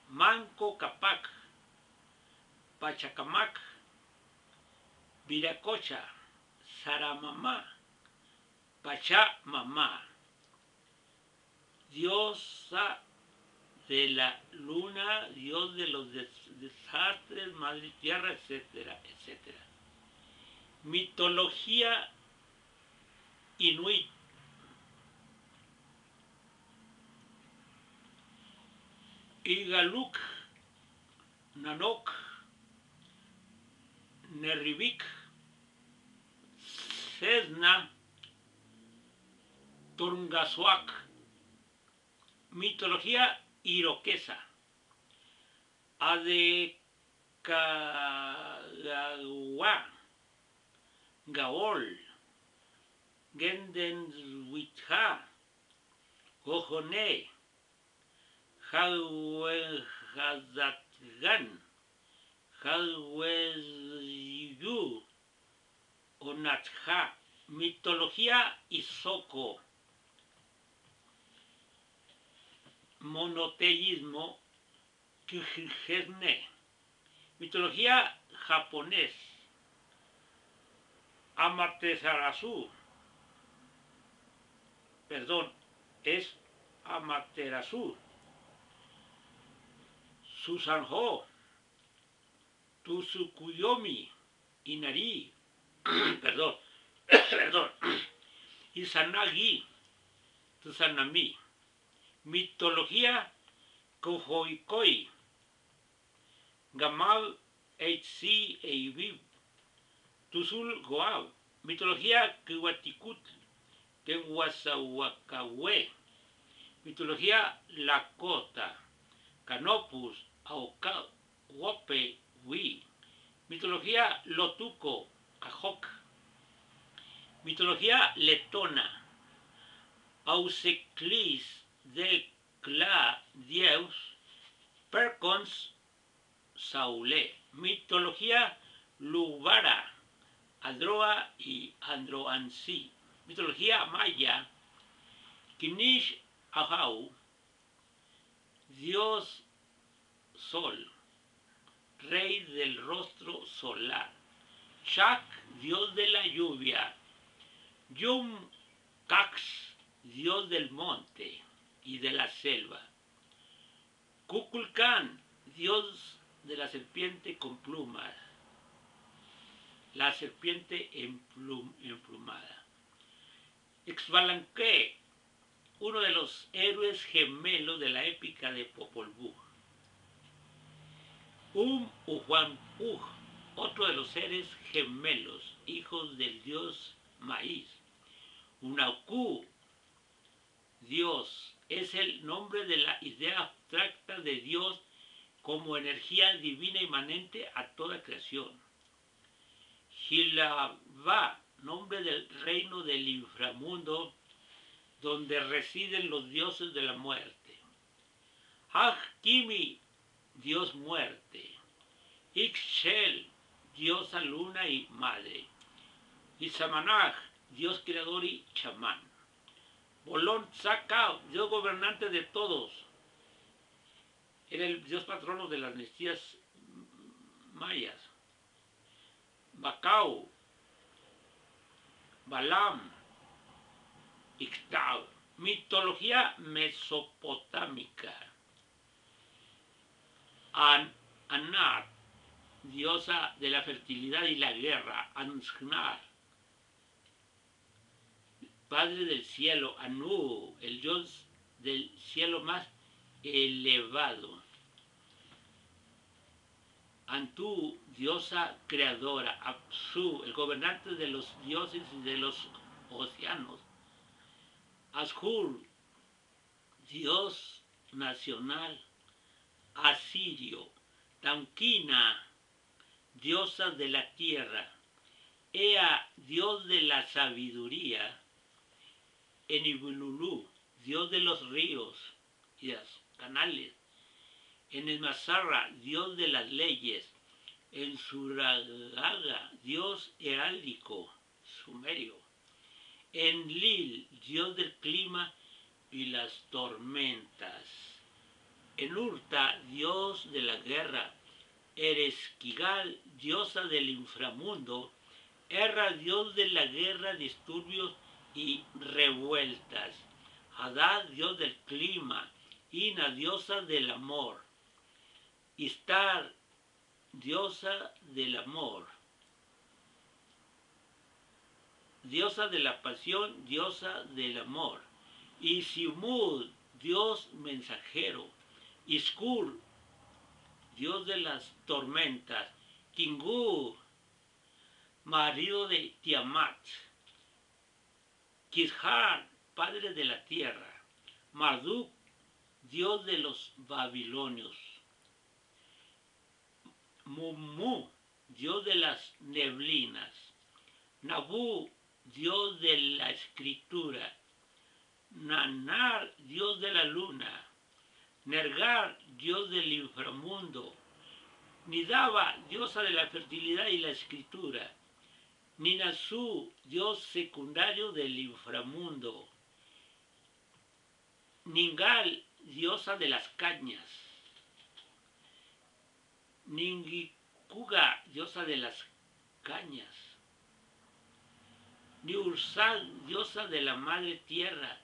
Manco Capac, Pachacamac, Viracocha, Saramamá, Pachamamá, diosa de la luna, dios de los desastres, madre tierra, etcétera, etcétera. Mitología inuit. Igaluk, Nanok, Nerribik, Cesna, Tungasoac. Mitología iroquesa. Adecagawa, Gaol, Gendenswitha, Gojoné, Jalwehazatgan, Jalweziyu, Onatja. Mitología Isoko. Monoteísmo Kijesne. Mitología japonés. Amaterasu. Perdón, es Amaterasu. Susanjo. Tsukuyomi. Inari. Perdón. Perdón. Izanagi. Tsanami. Mitología Kohoikoi, Gamal Eitzi Eivib, Tuzul Goab. Mitología Kiwatikut, Kenguasawakawe. Mitología Lakota, Canopus, Aoka, Wope, Wi. Mitología Lotuco, Cajok. Mitología letona, Auseklis de Cla Dieus, Percons Saulé. Mitología Lubara, Adroa y Androansi. Mitología maya, Kinish Ahau, Dios Sol, Rey del rostro solar. Shak, Dios de la lluvia. Yum Cax, Dios del monte y de la selva. Kukulkan, Dios de la serpiente con plumas. La serpiente emplumada. Xbalanque, uno de los héroes gemelos de la épica de Popol Vuh. Ujuanpuj, otro de los seres gemelos, hijos del dios maíz. Unaku, Dios, es el nombre de la idea abstracta de Dios como energía divina inmanente a toda creación. Hilava, nombre del reino del inframundo, donde residen los dioses de la muerte. Hajkimi, Dios muerte. Ixchel, diosa luna y madre. Izamanaj, Dios creador y chamán. Bolón Tzakao, Dios gobernante de todos. Era el dios patrono de las dinastías mayas. Bacau, Balam, Ixtal. Mitología mesopotámica. Anat, diosa de la fertilidad y la guerra. Anshnar, padre del cielo. Anu, el dios del cielo más elevado. Antú, diosa creadora. Apsu, el gobernante de los dioses y de los océanos. Ashur, dios nacional. Asirio. Tankina, diosa de la tierra. Ea, dios de la sabiduría. Enibululú, dios de los ríos y los canales. Enesmazarra, dios de las leyes. En Suragaga, dios heráldico, sumerio. Enlil, dios del clima y las tormentas. Enurta, dios de la guerra. Eresquigal, diosa del inframundo. Erra, dios de la guerra, disturbios y revueltas. Hadad, dios del clima. Ina, diosa del amor. Istar, diosa del amor. Diosa de la pasión, diosa del amor. Isimud, dios mensajero. Iskur, dios de las tormentas. Kingu, marido de Tiamat. Kishar, padre de la tierra. Marduk, dios de los babilonios. Mumu, dios de las neblinas. Nabu, dios de la escritura. Nanar, dios de la luna. Nergar, dios del inframundo. Nidaba, diosa de la fertilidad y la escritura. Ninazú, dios secundario del inframundo. Ningal, diosa de las cañas. Ningikuga, diosa de las cañas. Niursal, diosa de la madre tierra.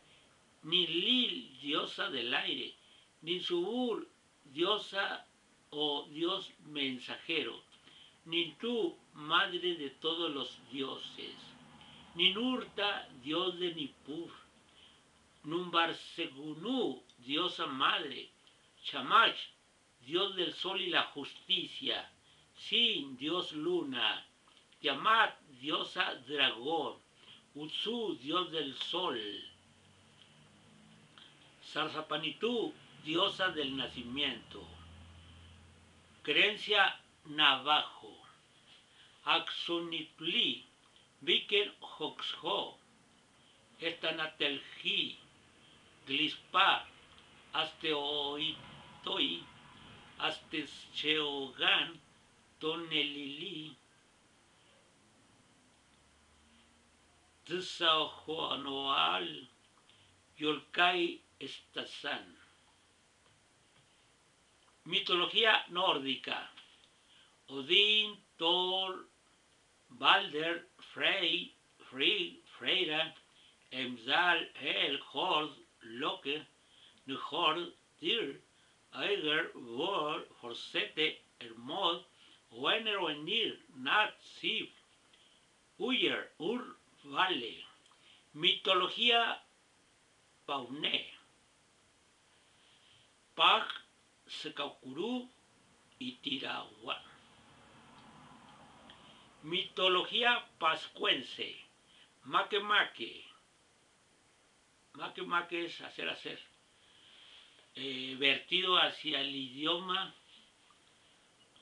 Nilil, diosa del aire. Ninsubur, diosa o dios mensajero. Nintu, madre de todos los dioses. Ninurta, dios de Nippur. Numbarsegunu, diosa madre. Shamash, dios del sol y la justicia. Sin, dios luna. Tiamat, diosa dragón. Utsu, dios del sol. Sarsapanitú, diosa del nacimiento. Creencia navajo. Axonitli, Viken Hoxho. Estanatelji, Glispa, Asteoitoi, Astecheogan, Tonelili, Tzahoanoal, Yolkai Estazán. Mitología nórdica. Odín, Thor, Balder, Frey, Freyra, Emsal, Hel, Hord, Loke, Njord, Tyr, Ægir, Vor, Forsete, Hermod, Wenner, Wenir, Nat, Sif, Uyer, Ur, Vale. Mitología Pauné. Pag, Secaucurú y Tirahua. Mitología pascuense. Makemake. Makemake es hacer. Vertido hacia el idioma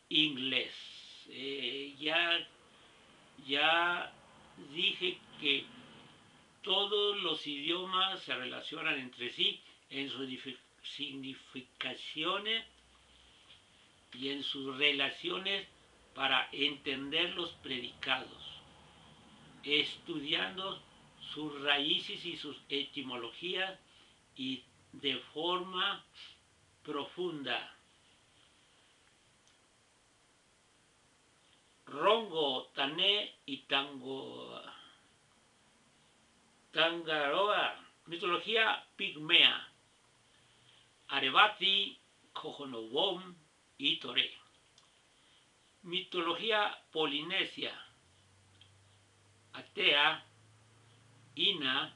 inglés. Ya dije que todos los idiomas se relacionan entre sí en sus significaciones y en sus relaciones para entender los predicados, estudiando sus raíces y sus etimologías y de forma profunda. Rongo, Tané y Tangaroa, mitología pigmea. Arebati, Cojonobom y Toré. Mitología polinesia. Atea, Ina,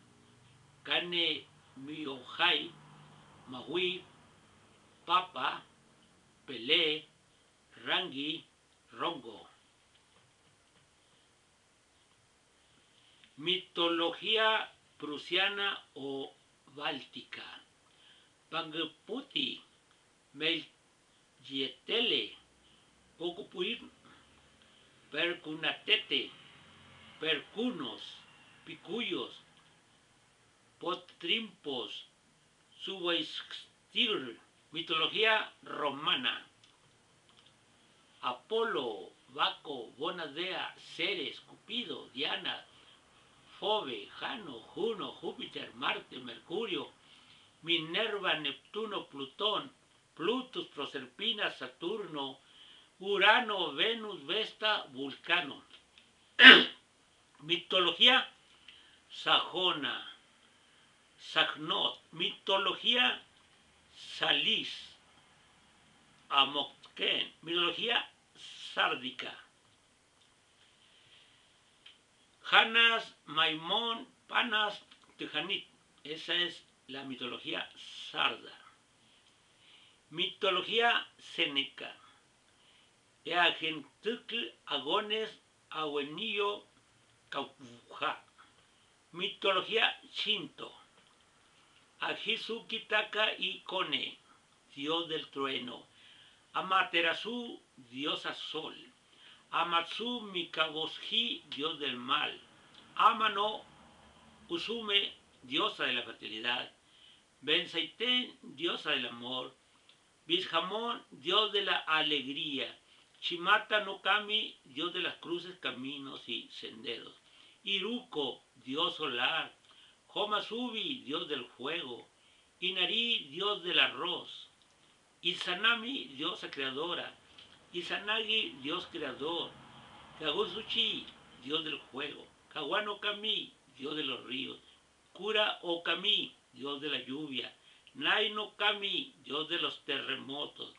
Kane Miohai, Maui, Papa, Pelé, Rangi, Rongo. Mitología prusiana o báltica. Pangeputi, Melgietele, Cocupuir, Percunatete, Percunos, Picuyos, Potrimpos, Subaistir, mitología romana. Apolo, Baco, Bonadea, Ceres, Cupido, Diana, Jove, Jano, Juno, Júpiter, Marte, Mercurio, Minerva, Neptuno, Plutón, Plutus, Proserpina, Saturno, Urano, Venus, Vesta, Vulcano. Mitología sajona, Sagnot, mitología Salís, Amokken, mitología sárdica. Janas, Maimón, Panas, Tejanit, esa es la mitología sarda. Mitología seneca. Eagentutl, Agones, Aguenillo, Cauja. Mitología shinto. Ajizuki Taka y Kone, dios del trueno. Amaterasu, diosa sol. Amatsu Mikaboshi, dios del mal. Amano Usume, diosa de la fertilidad. Benzaiten, diosa del amor. Bishamon, dios de la alegría. Shimata no Kami, dios de las cruces, caminos y senderos. Iruko, dios solar. Homasubi, dios del fuego. Inari, dios del arroz. Izanami, diosa creadora. Izanagi, dios creador. Kagusuchi, dios del fuego. Kawano Kami, dios de los ríos. Kura Okami, dios de la lluvia. Nai no Kami, dios de los terremotos.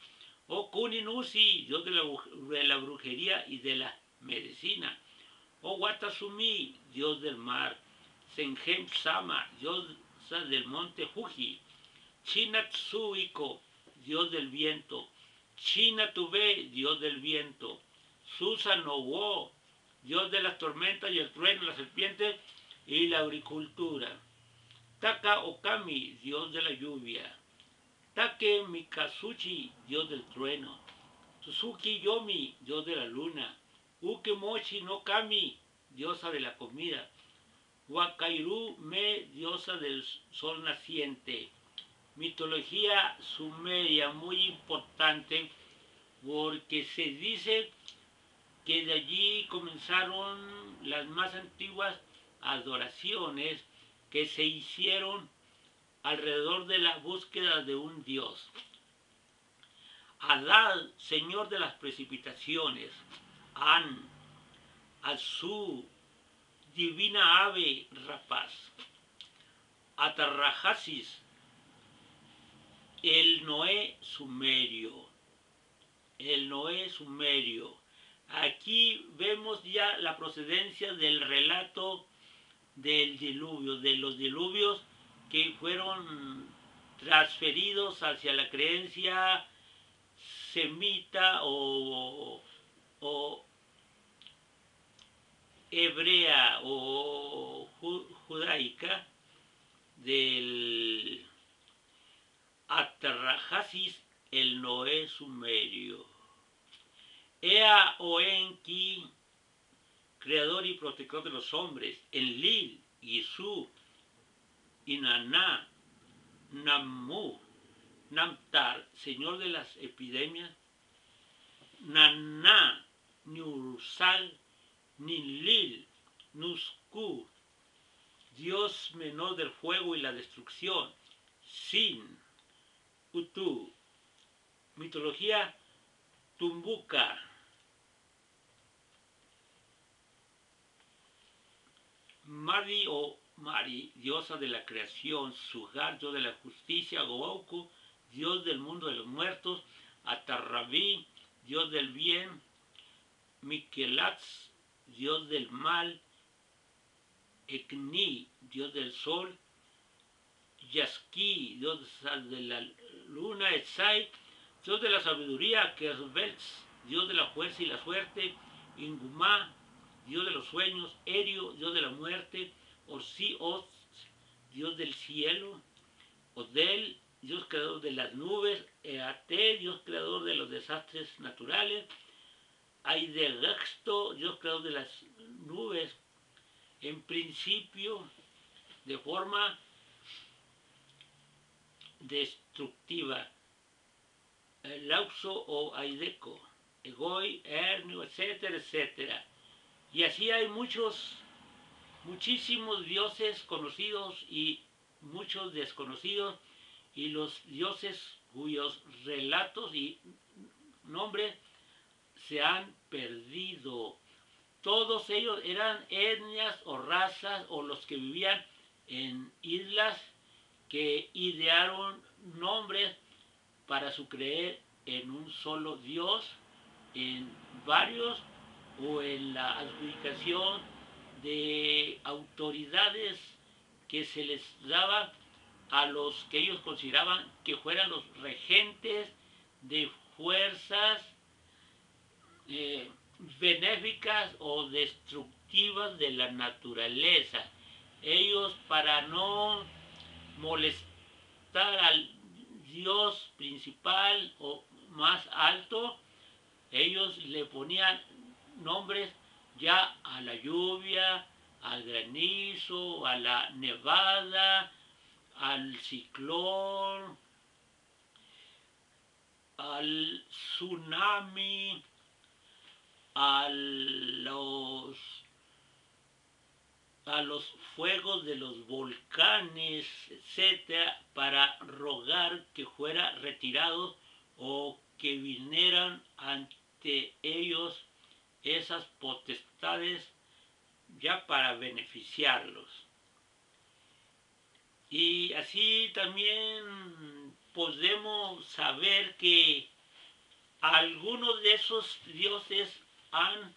Okuninusi, dios de la brujería y de la medicina. Watasumi, dios del mar. Senjem Sama, diosa del monte Fuji. Chinatsuiko, dios del viento. Chinatube, dios del viento. Susanowo, dios de las tormentas y el trueno, la serpiente y la agricultura. Taka Okami, dios de la lluvia. Take Mikasuchi, dios del trueno. Suzuki Yomi, dios de la luna. Ukemochi no Kami, diosa de la comida. Wakairu Me, diosa del sol naciente. Mitología sumeria, muy importante, porque se dice que de allí comenzaron las más antiguas adoraciones que se hicieron alrededor de la búsqueda de un dios. Adad, señor de las precipitaciones. An, Azú, divina ave rapaz. Atarrajasis, el Noé sumerio. El Noé sumerio. Aquí vemos ya la procedencia del relato del diluvio, de los diluvios que fueron transferidos hacia la creencia semita o hebrea o judaica del Atarrajasis, el Noé sumerio. Ea o Enki, creador y protector de los hombres, Enlil, Yisú, Inaná, Nammu, Namtar, señor de las epidemias, Naná, Niursal, Ninlil, Nusku, Dios menor del fuego y la destrucción, Sin, Utu, mitología tumbuca, Mari o Mari, diosa de la creación, Sugar, dios de la justicia, Goauku, dios del mundo de los muertos, Atarrabí, dios del bien, Miquelatz, dios del mal, Ekni, dios del sol, Yaski, dios de la luna, Etzai, dios de la sabiduría, Kerbelz, dios de la fuerza y la suerte, Ingumá, dios de los sueños, Erio, dios de la muerte, Orsi-Oz, dios del cielo, Odel, dios creador de las nubes, Eate, dios creador de los desastres naturales, Aidelexto, dios creador de las nubes, en principio, de forma destructiva, Lauxo o Aideco, Egoi, Ernio, etcétera, etcétera. Y así hay muchísimos dioses conocidos y muchos desconocidos, y los dioses cuyos relatos y nombres se han perdido. Todos ellos eran etnias o razas o los que vivían en islas que idearon nombres para su creer en un solo Dios, en varios o en la adjudicación de autoridades que se les daba a los que ellos consideraban que fueran los regentes de fuerzas benéficas o destructivas de la naturaleza. Ellos, para no molestar al Dios principal o más alto, ellos le ponían nombres ya a la lluvia, al granizo, a la nevada, al ciclón, al tsunami, a los fuegos de los volcanes, etcétera, para rogar que fuera retirado o que vinieran ante ellos esas potestades ya para beneficiarlos. Y así también podemos saber que algunos de esos dioses han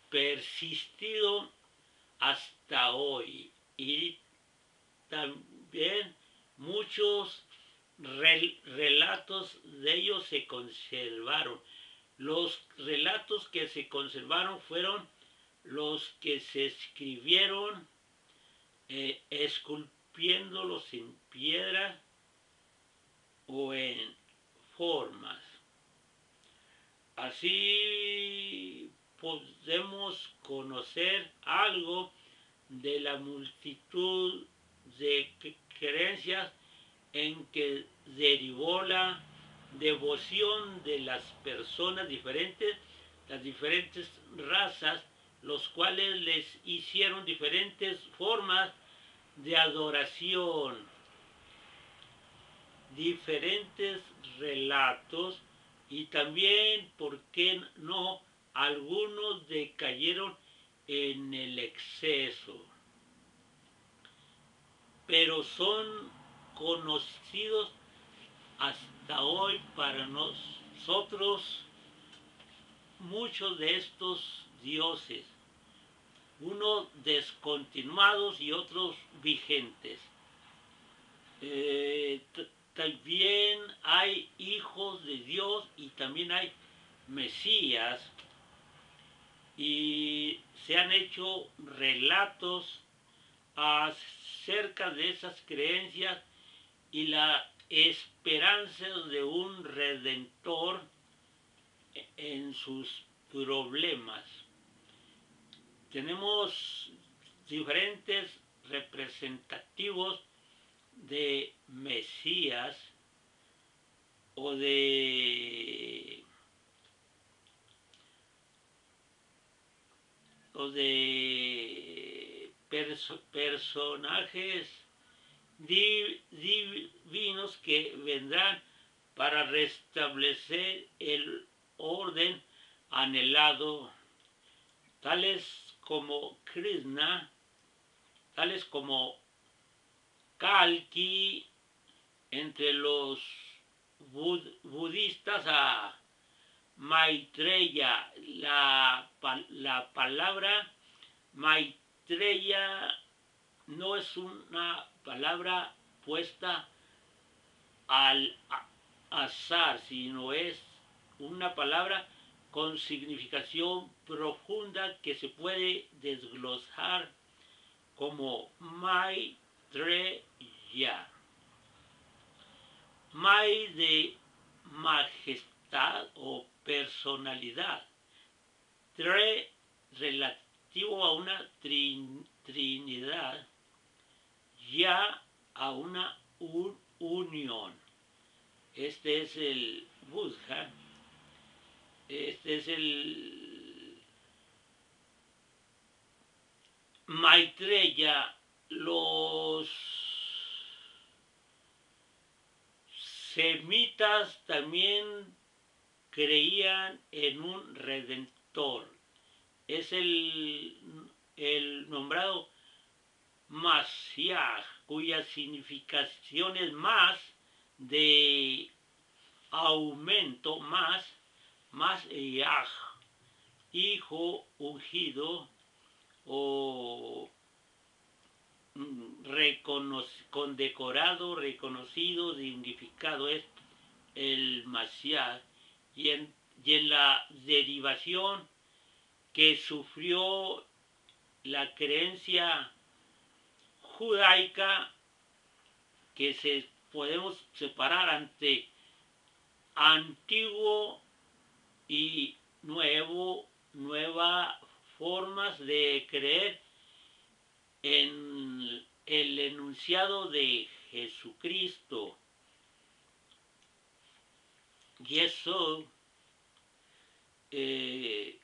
persistido hasta hoy, y también muchos relatos de ellos se conservaron. Los relatos que se conservaron fueron los que se escribieron esculpiéndolos en piedra o en formas. Así podemos conocer algo de la multitud de creencias en que derivó la devoción de las personas diferentes, las diferentes razas, los cuales les hicieron diferentes formas de adoración, diferentes relatos, y también, ¿por qué no?, algunos decayeron en el exceso, pero son conocidos hasta hoy para nosotros muchos de estos dioses, unos descontinuados y otros vigentes. También hay hijos de Dios y también hay Mesías, y se han hecho relatos acerca de esas creencias y la esperanza de un redentor en sus problemas. Tenemos diferentes representativos de Mesías o de personajes divinos que vendrán para restablecer el orden anhelado, tales como Krishna, tales como Kalki, entre los budistas a Maitreya. La palabra Maitreya no es una palabra puesta al azar, sino es una palabra con significación profunda que se puede desglosar como Maitreya. Mai de majestad o personalidad. Tre relativo a una trinidad, ya a una unión. Este es el Buddha. Este es el Maitreya. Los semitas también creían en un redentor. Es el nombrado Mashiach, cuya significación es más de aumento, más Yah, hijo ungido o condecorado, reconocido, dignificado, es el Mashiach, y en la derivación que sufrió la creencia judaica, que podemos separar ante antiguo y nuevas formas de creer en el enunciado de Jesucristo. Y eso que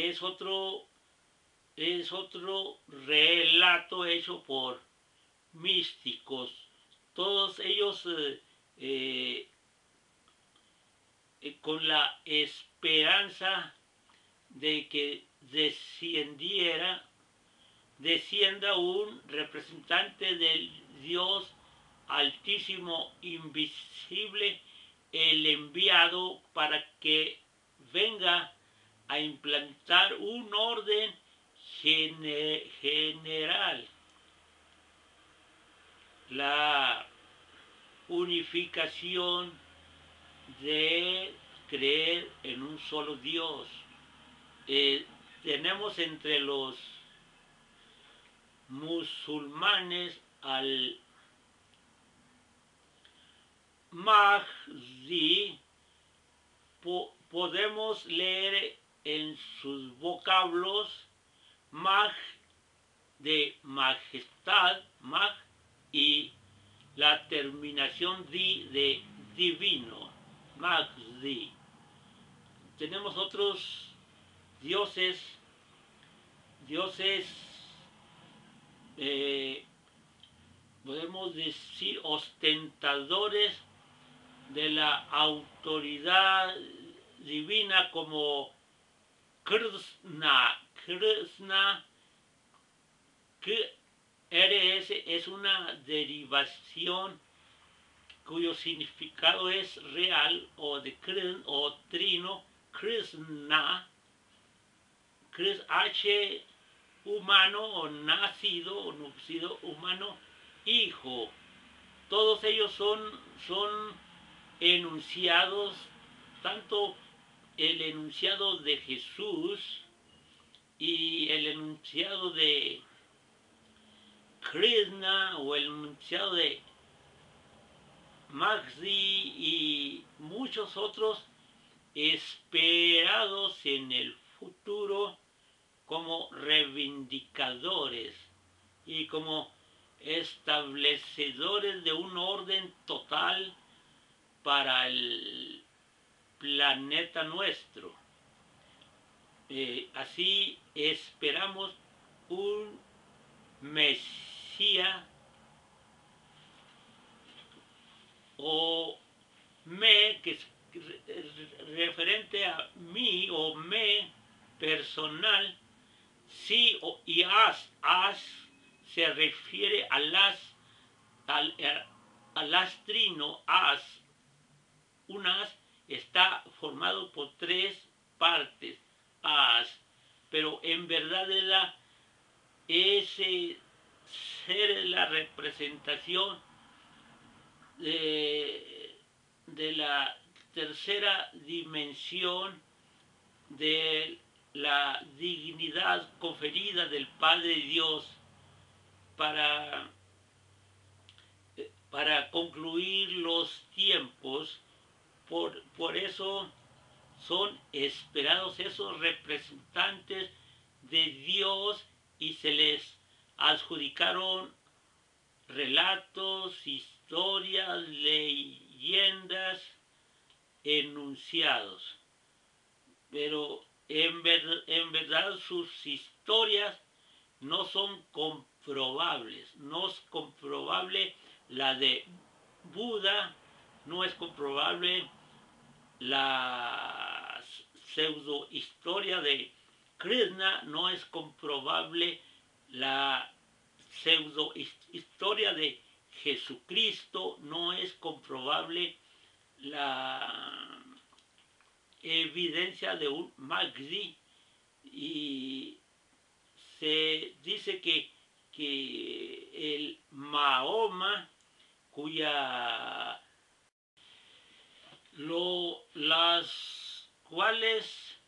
es otro relato hecho por místicos, todos ellos con la esperanza de que descienda un representante del Dios altísimo, invisible, el enviado para que venga a implantar un orden general, la unificación de creer en un solo Dios. Tenemos entre los musulmanes al Mahdi. Podemos leer en sus vocablos Maj de majestad, Maj, y la terminación di de divino, Mahdi. Tenemos otros dioses podemos decir ostentadores de la autoridad divina, como Krishna. RS es una derivación cuyo significado es real, o de Krishna o trino, Krishna, H humano o nacido humano, hijo. Todos ellos son enunciados, tanto el enunciado de Jesús y el enunciado de Krishna o el enunciado de Magdi y muchos otros esperados en el futuro como reivindicadores y como establecedores de un orden total para el planeta nuestro. Así esperamos un Mesías o me, que es referente a mí o me personal, sí y as se refiere a al astrino as. Un as está formado por tres partes, as, pero en verdad ese ser la representación de la tercera dimensión de la dignidad conferida del Padre Dios para, para concluir los tiempos. Por eso son esperados esos representantes de Dios y se les adjudicaron relatos, historias, leyendas, enunciados. Pero en verdad sus historias no son comprobables. No es comprobable la de Buda, no es comprobable la pseudo historia de Krishna, no es comprobable la pseudo historia de Jesucristo, no es comprobable la evidencia de un Magdi, y se dice que el Mahoma, las cuales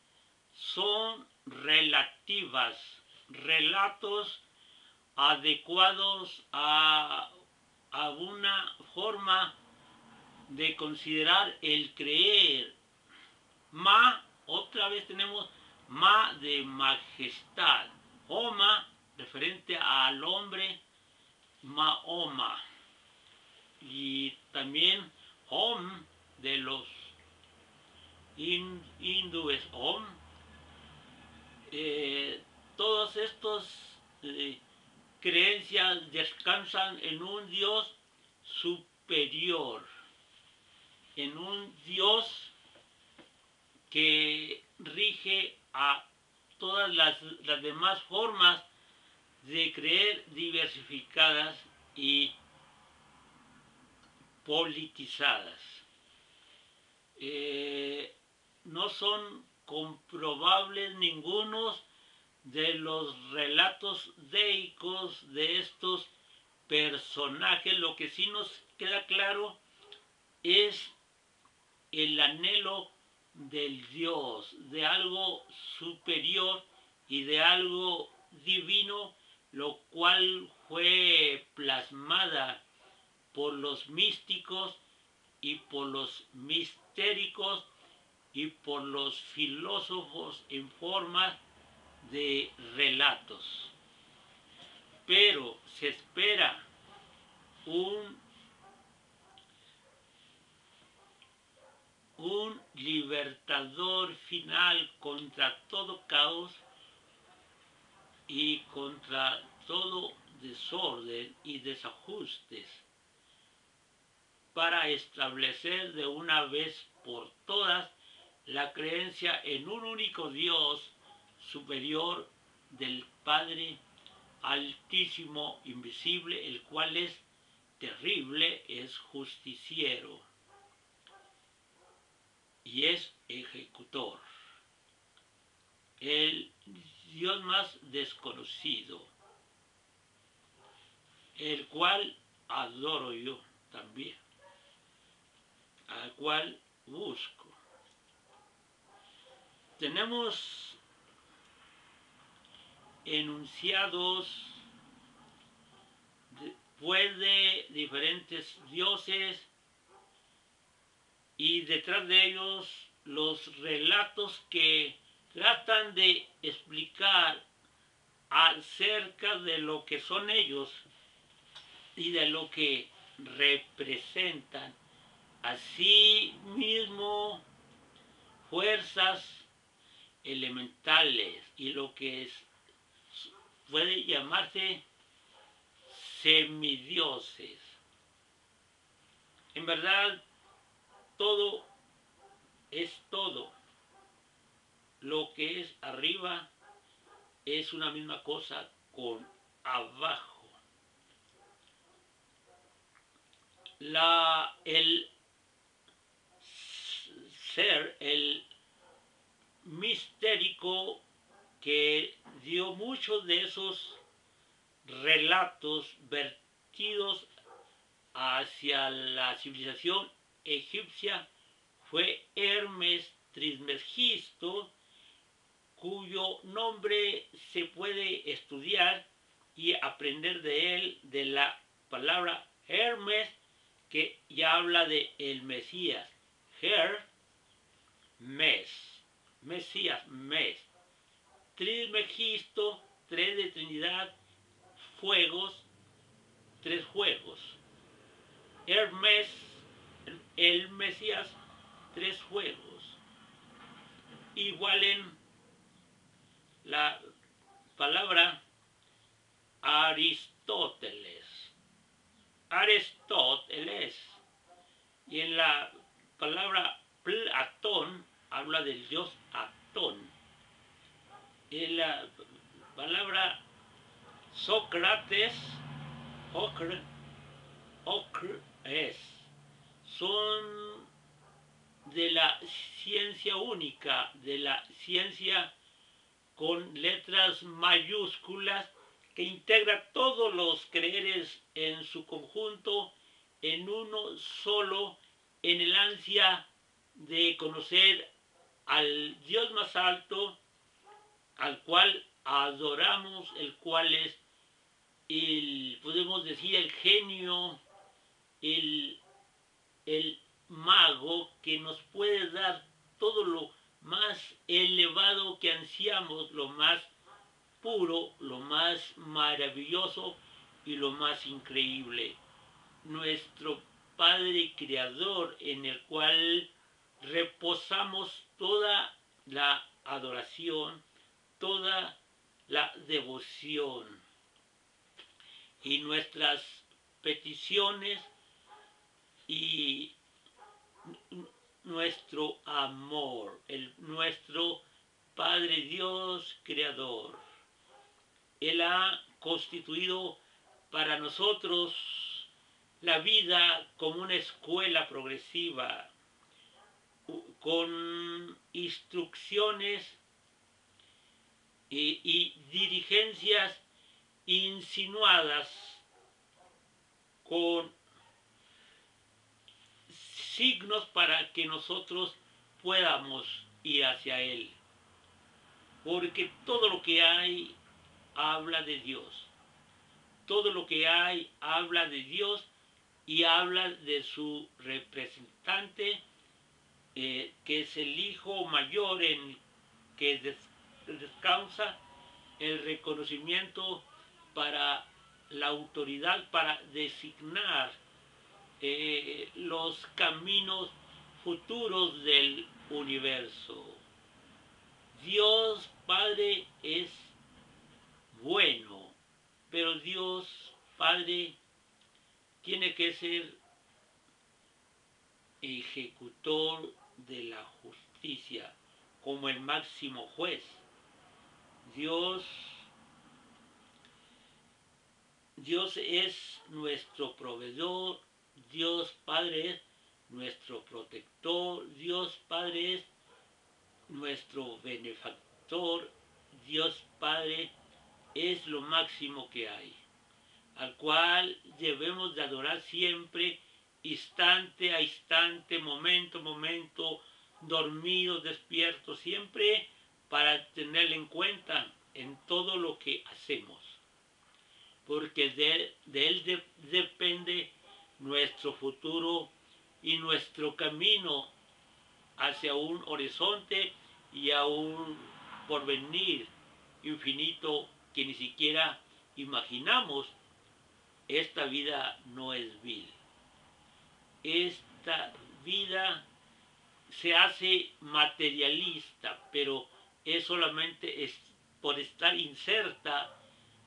son relativas, relatos adecuados a una forma de considerar el creer. Otra vez tenemos de majestad. Oma, referente al hombre, Mahoma. Y también Om, de los hindúes, Om. Todos estos creencias descansan en un Dios superior, en un Dios que rige a todas las demás formas de creer diversificadas y politizadas. No son comprobables ningunos de los relatos deicos de estos personajes. Lo que sí nos queda claro es el anhelo del Dios, de algo superior y de algo divino, lo cual fue plasmada por los místicos y por los mistéricos y por los filósofos en forma de relatos. Pero se espera un libertador final contra todo caos y contra todo desorden y desajustes, para establecer de una vez por todas la creencia en un único Dios superior del Padre Altísimo, invisible, el cual es terrible, es justiciero y es ejecutor. El Dios más desconocido, el cual adoro yo también, al cual busco. Tenemos enunciados de diferentes dioses, y detrás de ellos los relatos que tratan de explicar acerca de lo que son ellos y de lo que representan. Asimismo, fuerzas elementales y lo que puede llamarse semidioses. En verdad, todo es todo. Lo que es arriba es una misma cosa con abajo. El ser, el mistérico que dio muchos de esos relatos vertidos hacia la civilización egipcia fue Hermes Trismegisto, cuyo nombre se puede estudiar y aprender de él, de la palabra Hermes, que ya habla de el Mesías. Mes, Mesías, mes. Trismegisto, tres de Trinidad, fuegos, tres juegos. Hermes, el Mesías, tres juegos. Igual en la palabra Aristóteles. Y en la palabra Platón habla del dios Atón. En la palabra Sócrates, son de la ciencia única, de la ciencia con letras mayúsculas, que integra todos los creeres en su conjunto, en uno solo, en el ansia de conocer al Dios más alto, al cual adoramos, el cual es podemos decir, el genio, el mago que nos puede dar todo lo más elevado que ansiamos, lo más puro, lo más maravilloso y lo más increíble. Nuestro Padre Creador, en el cual reposamos toda la adoración, toda la devoción y nuestras peticiones y nuestro amor, nuestro Padre Dios Creador. Él ha constituido para nosotros la vida como una escuela progresiva, con instrucciones y dirigencias insinuadas, con signos para que nosotros podamos ir hacia Él. Porque todo lo que hay habla de Dios. Todo lo que hay habla de Dios y habla de su representante, que es el Hijo mayor, en que descansa el reconocimiento para la autoridad, para designar los caminos futuros del universo. Dios Padre es bueno, pero Dios Padre tiene que ser ejecutor de la justicia como el máximo juez. Dios es nuestro proveedor, Dios Padre es nuestro protector, Dios Padre es nuestro benefactor, Dios Padre es lo máximo que hay, al cual debemos de adorar siempre, instante a instante, momento a momento, dormidos, despiertos, siempre para tenerlo en cuenta. en todo lo que hacemos, porque de Él depende nuestro futuro y nuestro camino hacia un horizonte y a un porvenir infinito que ni siquiera imaginamos. Esta vida no es vil. Esta vida se hace materialista, pero es solamente por estar inserta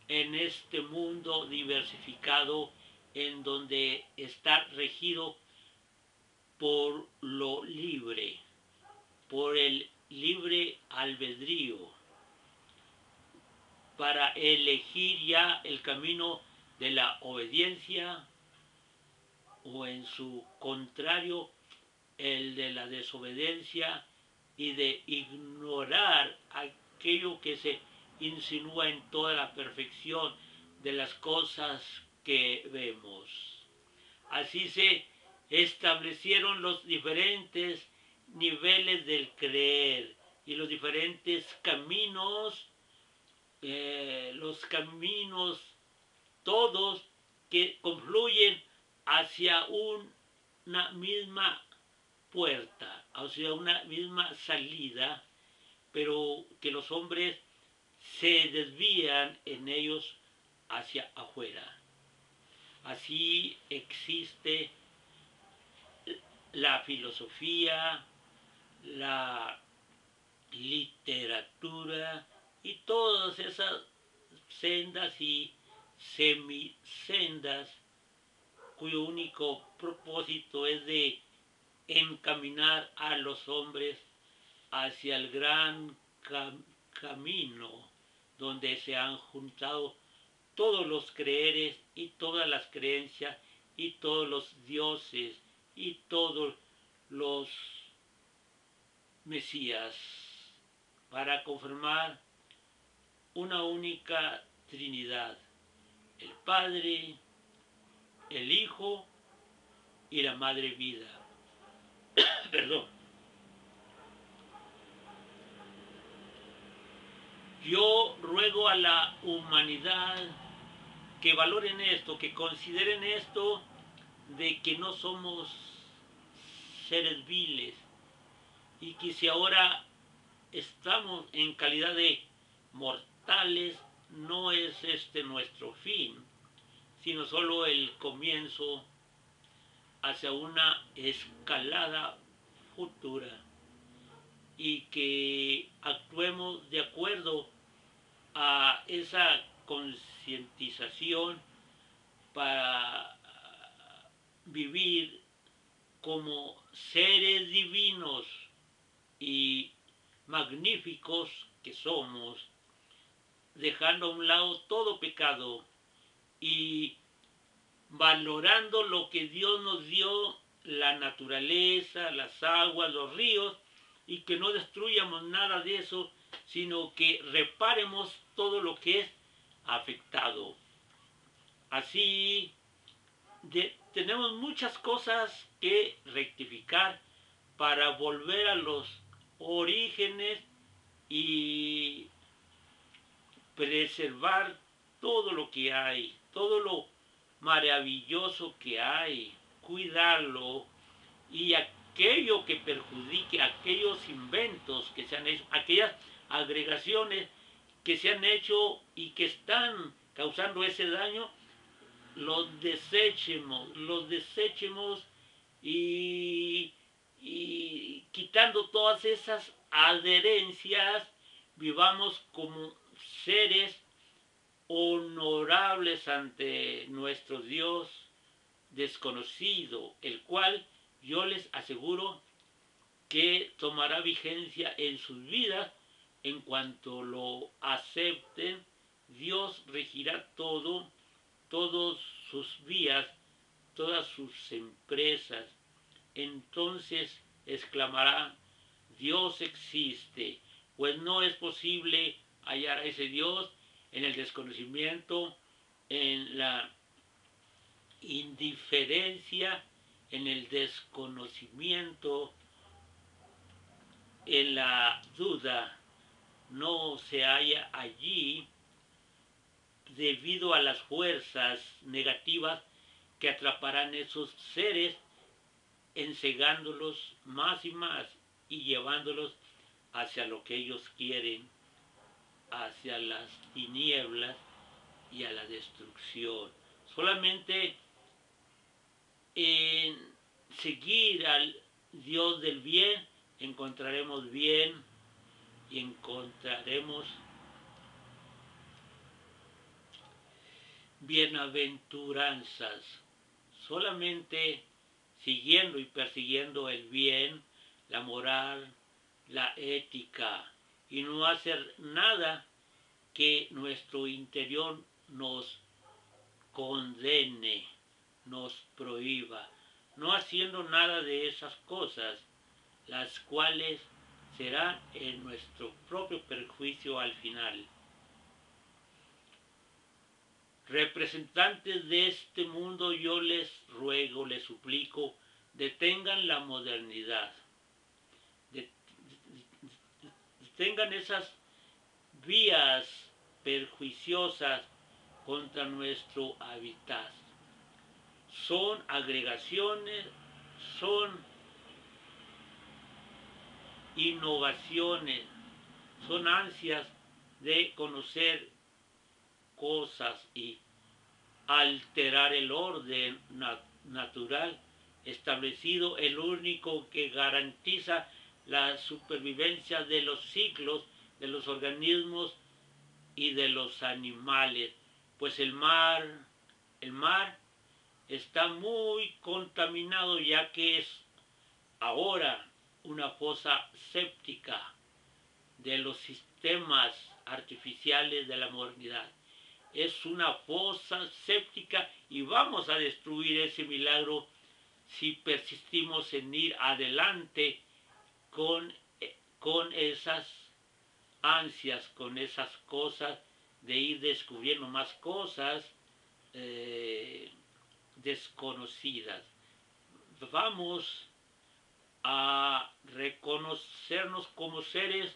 en este mundo diversificado en donde está regido por lo libre, por el libre albedrío, para elegir ya el camino de la obediencia o en su contrario el de la desobediencia y de ignorar aquello que se insinúa en toda la perfección de las cosas que vemos. Así se establecieron los diferentes niveles del creer y los diferentes caminos, todos que confluyen hacia una misma puerta, hacia una misma salida, pero que los hombres se desvían en ellos hacia afuera. Así existe la filosofía, la literatura y todas esas sendas y semisendas cuyo único propósito es de encaminar a los hombres hacia el gran camino donde se han juntado todos los creeres y todas las creencias y todos los dioses y todos los mesías para conformar una única Trinidad, el Padre, el Hijo y la Madre Vida. Perdón. Yo ruego a la humanidad que valoren esto, que consideren esto de que no somos seres viles y que si ahora estamos en calidad de mortales, no es este nuestro fin, sino solo el comienzo hacia una escalada futura y que actuemos de acuerdo a esa concientización para vivir como seres divinos y magníficos que somos, dejando a un lado todo pecado y valorando lo que Dios nos dio, la naturaleza, las aguas, los ríos, y que no destruyamos nada de eso, sino que reparemos todo lo que es afectado. Así tenemos muchas cosas que rectificar para volver a los orígenes y preservar todo lo que hay, todo lo maravilloso que hay, cuidarlo y aquello que perjudique, aquellos inventos que se han hecho, aquellas agregaciones que se han hecho y que están causando ese daño, los desechemos y quitando todas esas adherencias, vivamos como seres honorables ante nuestro Dios desconocido, el cual yo les aseguro que tomará vigencia en sus vidas en cuanto lo acepten. Dios regirá todos sus vías, todas sus empresas. Entonces exclamará: Dios existe, pues no es posible hallar a ese Dios en el desconocimiento, en la indiferencia, en el desconocimiento, en la duda no se halla allí debido a las fuerzas negativas que atraparán esos seres, ensegándolos más y más y llevándolos hacia lo que ellos quieren, hacia las tinieblas y a la destrucción. Solamente en seguir al Dios del bien encontraremos bien y encontraremos bienaventuranzas. Solamente siguiendo y persiguiendo el bien, la moral, la ética, y no hacer nada que nuestro interior nos condene, nos prohíba, no haciendo nada de esas cosas, las cuales serán en nuestro propio perjuicio al final. Representantes de este mundo, yo les ruego, les suplico, detengan la modernidad, detengan esas vías perjuiciosas contra nuestro hábitat. Son agregaciones, son innovaciones, son ansias de conocer cosas y alterar el orden natural establecido, el único que garantiza la supervivencia de los ciclos, de los organismos y de los animales, pues el mar está muy contaminado, ya que es ahora una fosa séptica de los sistemas artificiales de la modernidad. Es una fosa séptica y vamos a destruir ese milagro si persistimos en ir adelante con esas ansias, con esas cosas de ir descubriendo más cosas desconocidas. Vamos a reconocernos como seres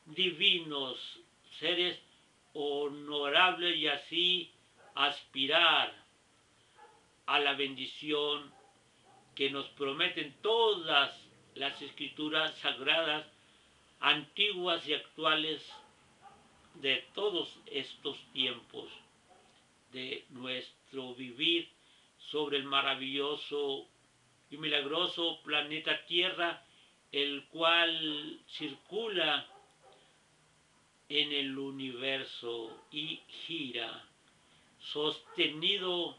divinos, seres honorables, y así aspirar a la bendición que nos prometen todas las escrituras sagradas, antiguas y actuales, de todos estos tiempos, de nuestro vivir sobre el maravilloso y milagroso planeta Tierra, el cual circula en el universo y gira, sostenido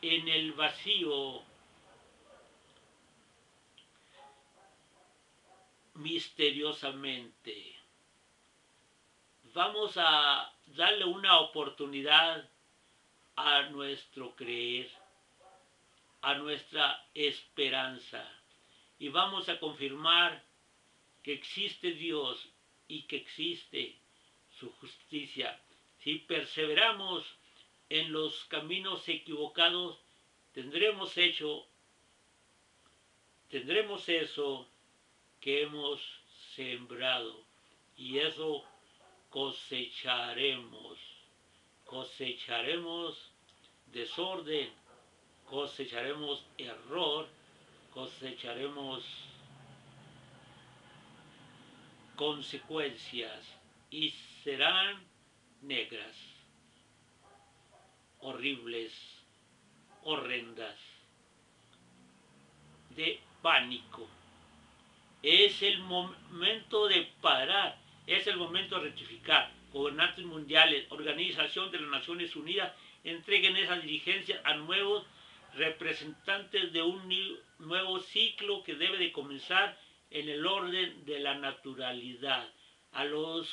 en el vacío misteriosamente. Vamos a darle una oportunidad a nuestro creer, a nuestra esperanza, y vamos a confirmar que existe Dios y que existe su justicia. Si perseveramos en los caminos equivocados, tendremos eso que hemos sembrado, y eso cosecharemos desorden, cosecharemos error, cosecharemos consecuencias, y serán negras, horribles, horrendas, de pánico. Es el momento de parar, es el momento de rectificar. Gobernantes mundiales, Organización de las Naciones Unidas, entreguen esas dirigencias a nuevos representantes de un nuevo ciclo que debe de comenzar en el orden de la naturalidad. A los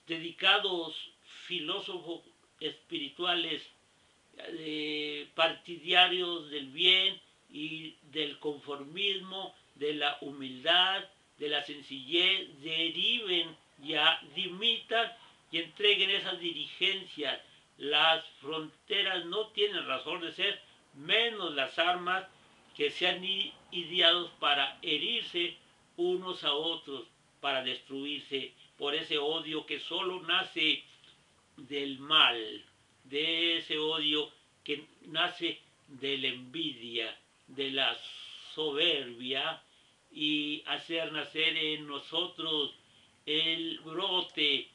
dedicados filósofos espirituales, partidarios del bien y del conformismo, de la humildad, de la sencillez, deriven, ya dimitan y entreguen esas dirigencias. Las fronteras no tienen razón de ser, menos las armas que se han ideado para herirse unos a otros, para destruirse por ese odio que solo nace del mal, de ese odio que nace de la envidia, de la soberbia, y hacer nacer en nosotros el brote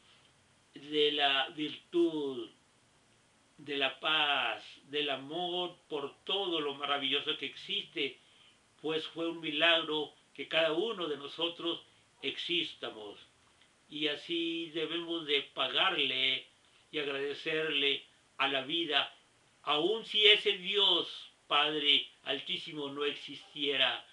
de la virtud, de la paz, del amor por todo lo maravilloso que existe, pues fue un milagro que cada uno de nosotros existamos. Y así debemos de pagarle y agradecerle a la vida, aun si ese Dios Padre Altísimo no existiera,